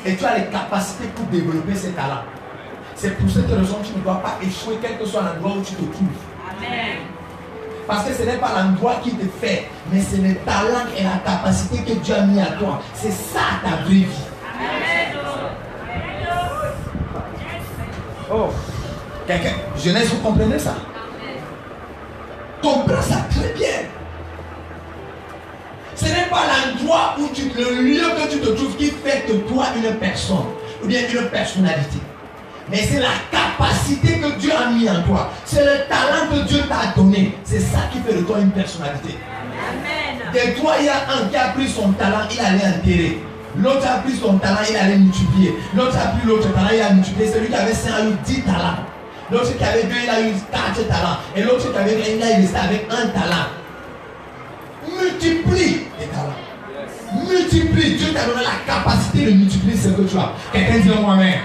Et tu as les capacités pour développer ces talents. C'est pour cette raison que tu ne dois pas échouer quel que soit l'endroit où tu te trouves. Amen. Parce que ce n'est pas l'endroit qui te fait, mais c'est le talent et la capacité que Dieu a mis à toi. C'est ça ta vraie vie. Oh, quelqu'un, jeunesse, vous comprenez ça? Comprends ça très bien. Ce n'est pas l'endroit où le lieu que tu te trouves qui fait de toi une personne ou bien une personnalité. Mais c'est la capacité que Dieu a mis en toi. C'est le talent que Dieu t'a donné. C'est ça qui fait de toi une personnalité. Amen. De toi, il y a un qui a pris son talent, il allait enterrer. L'autre a pris son talent, il allait multiplier. L'autre a pris l'autre talent, il a multiplié. Celui qui avait 5 a eu 10 talents. L'autre qui avait 2, il a eu 4 talents. Et l'autre qui avait 1, il a resté avec un talent. Multiplie les talents. Multiplie. Dieu t'a donné la capacité de multiplier ce que tu as. Quelqu'un dit moi amen.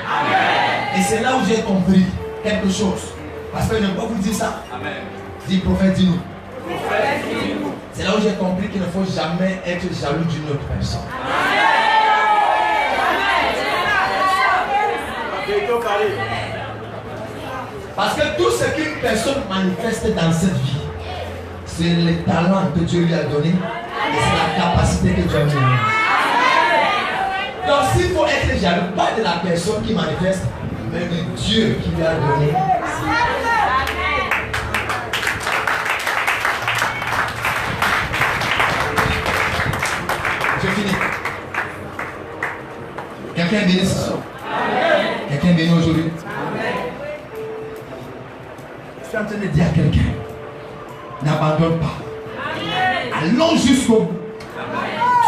Et c'est là où j'ai compris quelque chose. Parce que je ne peux pas vous dire ça. Amen. Dis prophète, dis-nous. C'est là où j'ai compris qu'il ne faut jamais être jaloux d'une autre personne. Parce que tout ce qu'une personne manifeste dans cette vie, c'est le talent que Dieu lui a donné et c'est la capacité que Dieu a mis. Donc s'il faut être jaloux, pas de la personne qui manifeste, mais de Dieu qui lui a donné. Je finis. Quelqu'un est béni ce soir? Quelqu'un est béni aujourd'hui? Je suis en train de dire à quelqu'un, n'abandonne pas. Allons jusqu'au bout.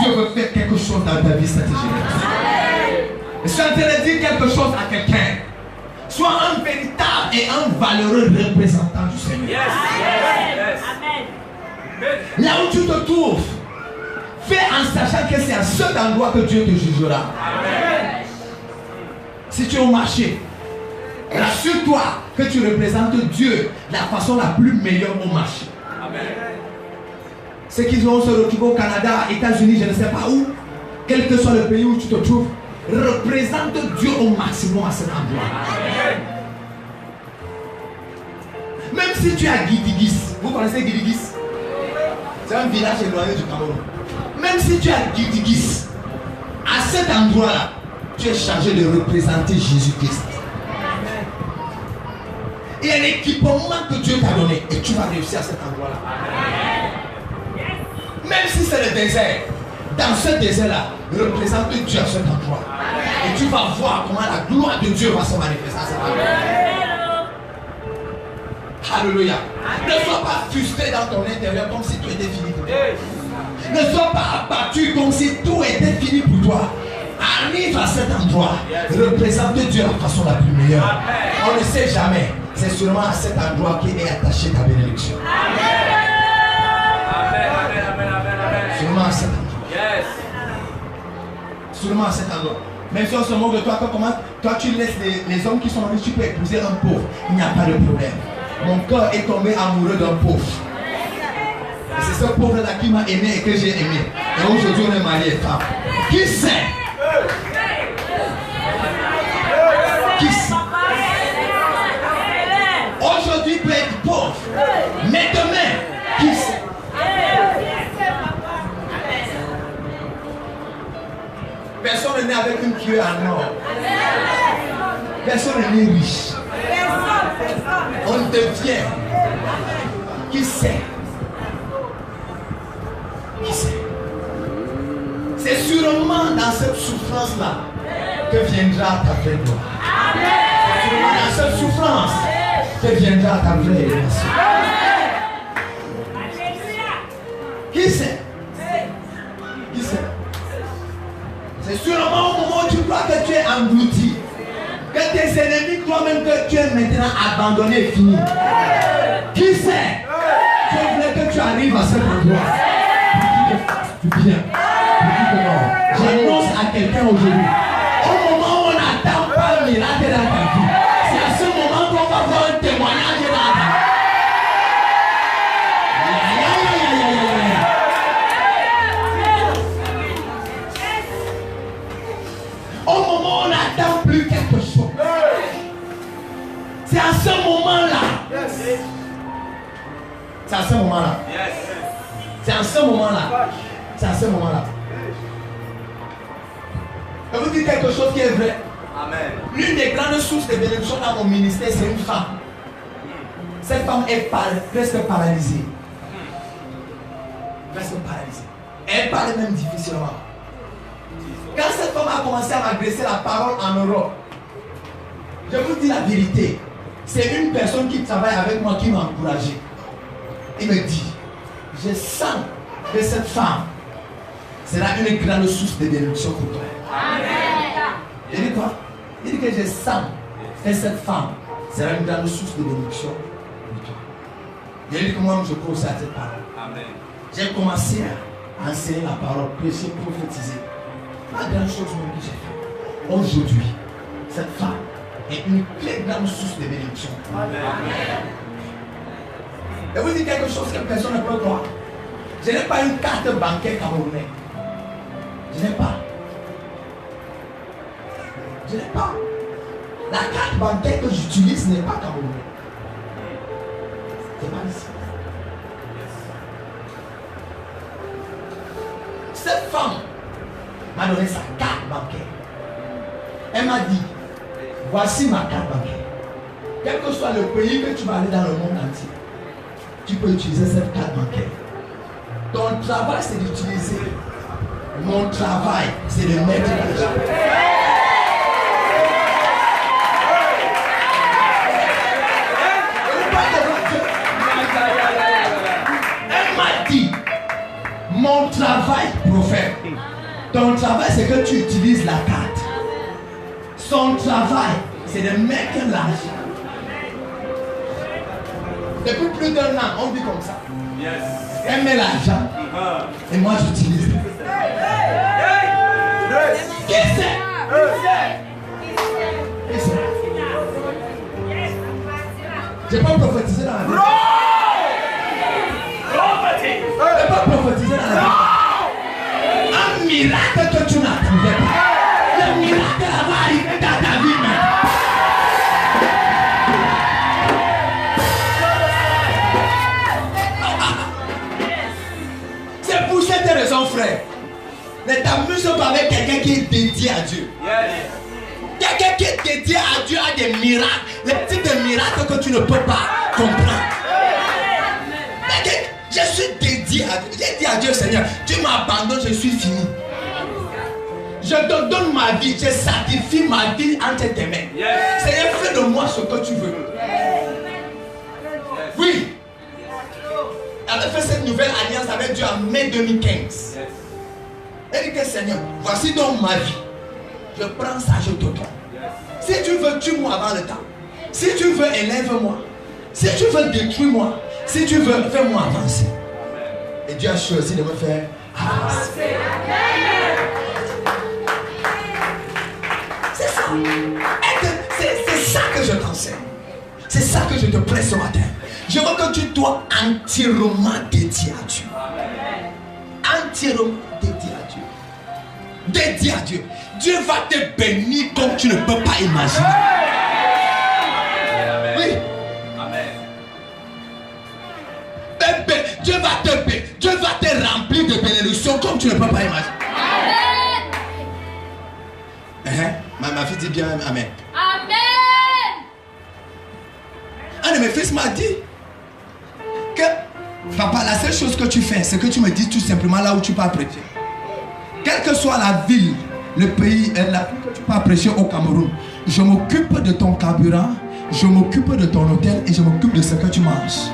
Dieu veut faire quelque chose dans ta vie stratégique. Je suis en train de dire quelque chose à quelqu'un. Sois un véritable et un valeureux représentant du Seigneur. Là où tu te trouves, fais en sachant que c'est à cet endroit que Dieu te jugera. Si tu es au marché, rassure-toi que tu représentes Dieu de la façon la plus meilleure au marché. Ceux qui vont se retrouver au Canada, États-Unis, je ne sais pas où, quel que soit le pays où tu te trouves, représente Dieu au maximum à cet endroit. Même si tu es à Guidigis, vous connaissez Guidigis? C'est un village éloigné du Cameroun. Même si tu es à Guidigis, à cet endroit-là, tu es chargé de représenter Jésus-Christ. Il y a l'équipement que Dieu t'a donné et tu vas réussir à cet endroit-là. Même si c'est le désert, dans ce désert-là, représente Dieu à cet endroit. Et tu vas voir comment la gloire de Dieu va se manifester à cet endroit. Alléluia. Ne sois pas frustré dans ton intérieur comme si tout était fini pour toi. Ne sois pas abattu comme si tout était fini pour toi. Arrive à cet endroit, représente Dieu de la façon la plus meilleure. On ne sait jamais. C'est seulement à cet endroit qui est attaché ta bénédiction. Seulement à cet endroit. Seulement à cet endroit. Même si on se moque de toi, toi tu laisses les hommes qui sont riches, tu peux épouser un pauvre. Il n'y a pas de problème. Mon cœur est tombé amoureux d'un pauvre. Et c'est ce pauvre-là qui m'a aimé et que j'ai aimé. Et aujourd'hui on est marié et femme. Qui sait? Qui sait? Aujourd'hui peut être pauvre. Mais demain, qui sait? Personne n'est né avec une cuillère en or. Personne n'est né riche. On devient. Qui sait? Qui sait? C'est sûrement dans cette souffrance-là que viendra ta vraie gloire. C'est sûrement dans cette souffrance que viendra ta vraie élévation. Qui sait? Qui sait? C'est sûrement au moment où tu crois que tu es englouti, que tes ennemis croient même que tu es maintenant abandonné et fini. Qui sait? Dieu voulait que tu arrives à cet endroit. Pour dire que non. J'annonce à quelqu'un aujourd'hui. Au moment où on n'attend pas le miracle dans ta vie, c'est à ce moment qu'on va voir un témoignage dans ta vie. Au moment où on n'attend plus quelque chose, c'est à ce moment-là C'est à ce moment-là. C'est à ce moment-là. C'est à ce moment-là. Je vous dis quelque chose qui est vrai. Amen. L'une des grandes sources de bénédiction dans mon ministère, c'est une femme. Cette femme est presque paralysée. Presque paralysée. Elle parle même difficilement. Quand cette femme a commencé à m'agresser la parole en Europe, je vous dis la vérité, c'est une personne qui travaille avec moi qui m'a encouragé. Il me dit, je sens que cette femme sera une grande source de bénédiction pour toi. Amen. Il dit quoi? Il dit que je sens que cette femme sera une grande source de bénédiction pour toi. Il dit que moi je crois aussi à cette parole. Amen. J'ai commencé à enseigner la parole, prêcher, prophétiser. Pas grand chose même que j'ai fait. Aujourd'hui, cette femme est une très grande source de bénédiction. Amen. Et vous dites quelque chose que personne ne peut croire. Je n'ai pas une carte bancaire camerounaise. Je n'ai pas. Je n'ai pas. La carte bancaire que j'utilise n'est pas camerounaise. C'est pas ici. Cette femme m'a donné sa carte bancaire. Elle m'a dit, voici ma carte bancaire. Quel que soit le pays que tu vas aller dans le monde entier, tu peux utiliser cette carte bancaire. Ton travail, c'est d'utiliser. Mon travail, c'est de mettre l'argent. Elle m'a dit, mon travail, prophète, ton travail, c'est que tu utilises la carte. Son travail, c'est de mettre l'argent. Depuis plus d'un an, on vit comme ça. Elle met l'argent et moi j'utilise. Qui c'est? Je peux prophétiser dans la vie. Je peux prophétiser dans la vie. Un miracle que tu n'as trouvé pas. Le miracle va arriver dans ta vie même. C'est pour cette raison, frère. Ne t'amuse pas avec quelqu'un qui est dédié à Dieu. Quelqu'un qui est dédié à Dieu a des miracles. Les types de miracles que tu ne peux pas comprendre. Je suis dédié à Dieu. J'ai dit à Dieu, Seigneur, tu m'abandonnes, je suis fini. Je te donne ma vie, je sacrifie ma vie entre tes mains. Seigneur, fais de moi ce que tu veux. Oui. Elle a fait cette nouvelle alliance avec Dieu en mai 2015. Elle dit que Seigneur, voici donc ma vie. Je prends ça, je te donne. Si tu veux, tue-moi avant le temps. Si tu veux, élève-moi. Si tu veux, détruis-moi. Si tu veux, fais-moi avancer. Et Dieu a choisi de me faire avancer. C'est ça. C'est ça que je t'enseigne. C'est ça que je te presse ce matin. Je veux que tu sois entièrement dédié à Dieu. Entièrement dédié à Dieu. Dédié à Dieu. Dieu va te bénir comme tu ne peux pas imaginer. Oui. Amen. Dieu va te remplir de bénédictions comme tu ne peux pas imaginer. Amen. Ma fille dit bien Amen. Amen. Un de mes fils m'a dit que papa, la seule chose que tu fais, c'est que tu me dis tout simplement là où tu peux prêcher. Quelle que soit la ville, le pays, la ville que tu peux prêcher au Cameroun, je m'occupe de ton carburant, je m'occupe de ton hôtel et je m'occupe de ce que tu manges.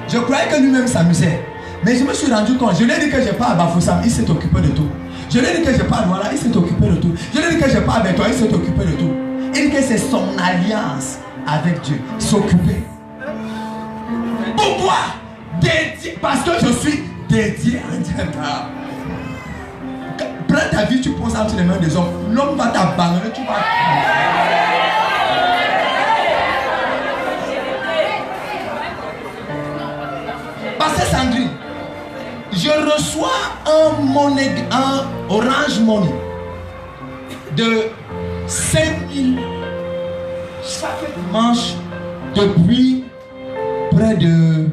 Je croyais que lui-même s'amusait. Mais je me suis rendu compte, je lui ai dit que je n'ai pas à Bafoussam, il s'est occupé de tout. Je lui ai dit que je n'ai pas à Douala, il s'est occupé de tout. Je lui ai dit que je n'ai pas à Béton, il s'est occupé de tout. Il dit que c'est son alliance avec Dieu, s'occuper. Pourquoi? Dédié, parce que je suis dédié à Dieu. Prends ta vie, tu poses entre les mains des hommes. L'homme va t'abandonner, tu vas. Pasteur Sandrine, je reçois un Orange Money de 5000 chaque dimanche depuis près de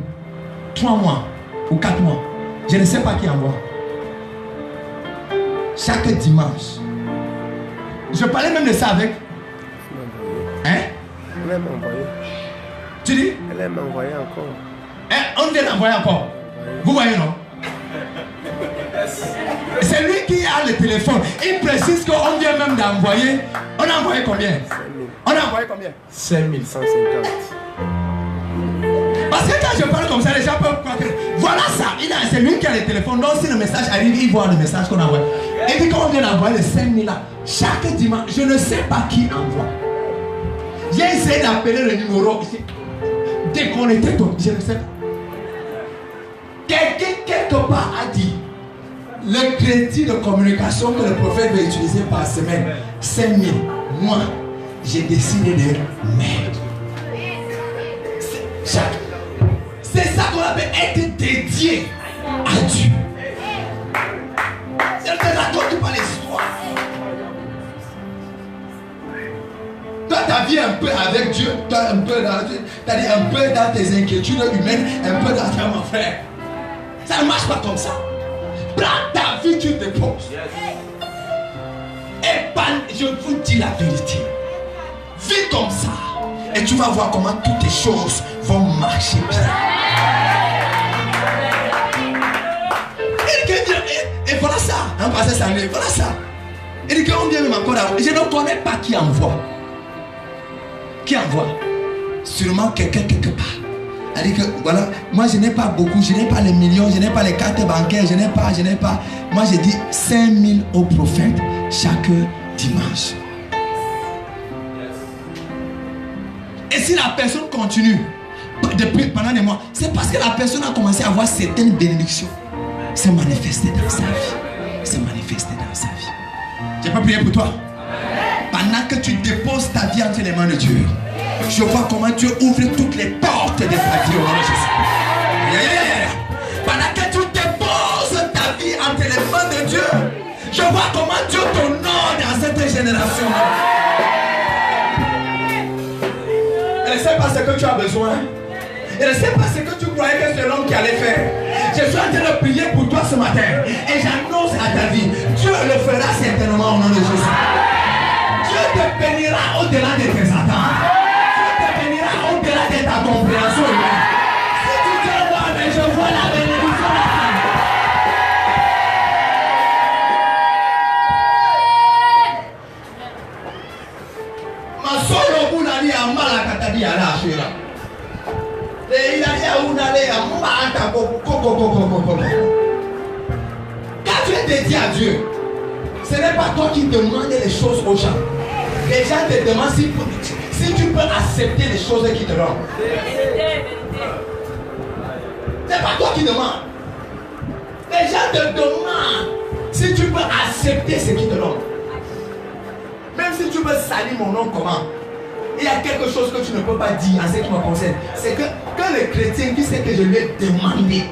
3 mois ou 4 mois. Je ne sais pas qui envoie. Chaque dimanche. Je parlais même de ça avec. Hein? Elle aime envoyer. Tu dis? Elle aime envoyer encore. Hein? On vient d'envoyer encore. Vous voyez, non? C'est lui qui a le téléphone. Il précise qu'on vient même d'envoyer. On a envoyé combien? 5 000. On a envoyé combien? 5150. Parce que quand je parle comme ça, les gens peuvent croire que voilà ça. C'est lui qui a le téléphone. Donc si le message arrive, il voit le message qu'on envoie. Et puis quand on vient d'envoyer les 5000 là, chaque dimanche, je ne sais pas qui envoie. J'ai essayé d'appeler le numéro ici. Déconnecté tout. Je ne sais pas. Quelqu'un quelque part a dit le crédit de communication que le prophète va utiliser par semaine, 5000. Moi, j'ai décidé de mettre. C'est ça qu'on appelle être dédié à Dieu. Je ne te raconte pas l'histoire. Toi, ta vie un peu avec Dieu, toi un peu dans tes inquiétudes humaines, un peu dans ta mon frère. Ça ne marche pas comme ça. Prends ta vie, tu te poses. Et je vous dis la vérité. Vis comme ça. Et tu vas voir comment toutes les choses vont marcher bien. Et voilà ça. Un passage ça année, voilà ça. Et dit qu'on vient même encore d'avoir. Je ne connais pas qui envoie. Qui envoie? Sûrement quelqu'un quelque part. Elle dit que voilà, moi je n'ai pas beaucoup, je n'ai pas les millions, je n'ai pas les cartes bancaires, je n'ai pas. Moi j'ai dit 5000 au prophète chaque dimanche. Et si la personne continue pendant des mois, c'est parce que la personne a commencé à avoir certaines bénédictions. C'est manifesté dans sa vie. C'est manifesté dans sa vie. J'ai pas prié pour toi. Pendant que tu déposes ta vie entre les mains de Dieu, je vois comment Dieu ouvre toutes les portes de ta vie au nom de Jésus. Pendant que tu déposes ta vie entre les mains de Dieu, je vois comment Dieu t'honore dans cette génération. Je ne sais pas ce que tu as besoin. Je ne sais pas ce que tu croyais que c'est l'homme qui allait faire. Je suis en train de prier pour toi ce matin. Et j'annonce à ta vie, Dieu le fera certainement au nom de Jésus. Dieu te bénira au-delà de tes attentes. Dieu te bénira au-delà de ta compréhension humaine. Si tu te vois, mais je vois la bénédiction. Ma solo bunali amala katadi ala ashira. Quand tu es dédié à Dieu, ce n'est pas toi qui demandes les choses aux gens. Les gens te demandent si tu peux accepter les choses qu'ils te donnent. Ce n'est pas toi qui demandes. Les gens te demandent si tu peux accepter ce qu'ils te donnent. Même si tu veux salir mon nom, comment? Il y a quelque chose que tu ne peux pas dire en ce qui me concerne. C'est que les chrétiens qui sait que je lui ai demandé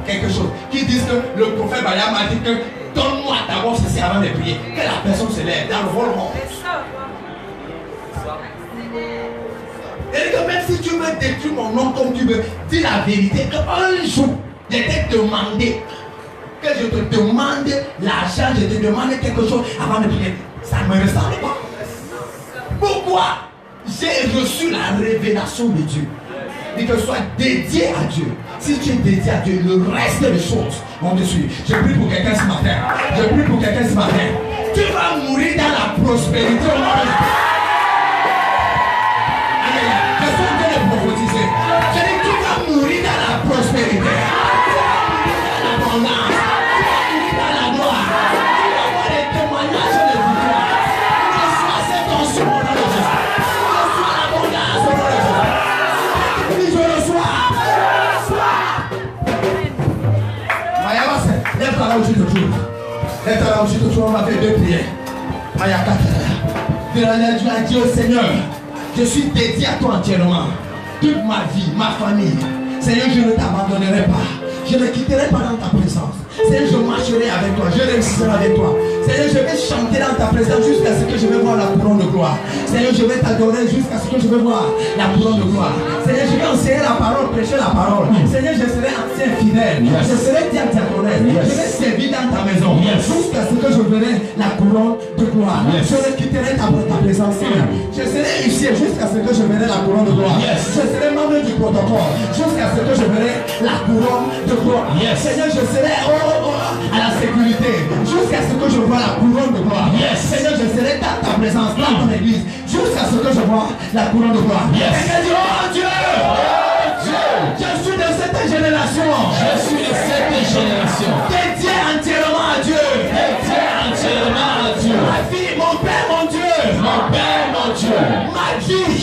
quelque chose, qui disent que le prophète Balaam m'a dit que donne-moi d'abord ceci avant de prier, que la personne se lève dans le volant. Et que même si tu veux détruire mon nom comme tu veux, dis la vérité, qu'un jour, je t'ai demandé, que je te demande l'argent, je te demande quelque chose avant de prier. Ça ne me ressemble pas. Pourquoi? J'ai reçu la révélation de Dieu. Et que sois dédié à Dieu. Si tu es dédié à Dieu, le reste des choses vont te suivre. Je prie pour quelqu'un ce matin. Je prie pour quelqu'un ce matin. Tu vas mourir dans la prospérité au nom de Dieu. Je suis en train de prophétiser. Je dis tu vas mourir dans la prospérité. Tu vas mourir dans l'abondance. Tu vas mourir dans la gloire. Tu vas avoir des témoignages de victoire. Reçois cette onction au nom de Jésus. Reçois l'abondance au nom de Jésus. Je reçois. Lève-toi là où tu te trouves. Lève-toi là où tu te trouves. On va faire deux prières. Tu as dit au Seigneur, je suis dédié à toi entièrement. Toute ma vie, ma famille. Seigneur, je ne t'abandonnerai pas. Je ne quitterai pas dans ta présence. Seigneur, je marcherai avec toi. Je réussirai avec toi. Seigneur, je vais chanter dans ta présence jusqu'à ce que je vais voir la couronne de gloire. Seigneur, je vais t'adorer jusqu'à ce que je vais voir la couronne de gloire. Seigneur, je vais enseigner la parole, prêcher la parole. Seigneur, je serai ancien fidèle. Je serai diaconesse. Je vais servir dans ta maison jusqu'à ce que je verrai la couronne de gloire. Je ne quitterai ta présence, Seigneur. Je serai huissier jusqu'à ce que je verrai la couronne de gloire. Je serai membre du protocole jusqu'à ce que je verrai la couronne de gloire. Seigneur, je serai à la sécurité jusqu'à ce que je vois la couronne de gloire. Seigneur, je serai dans ta présence, dans ton église, jusqu'à ce que je vois la couronne de gloire. Quelqu'un dit, oh Dieu, je suis de cette génération. Je suis de cette génération. Dédié entièrement à Dieu. Dédié entièrement à Dieu. Ma vie, mon Père, mon Dieu. Mon Père, mon Dieu. Ma vie.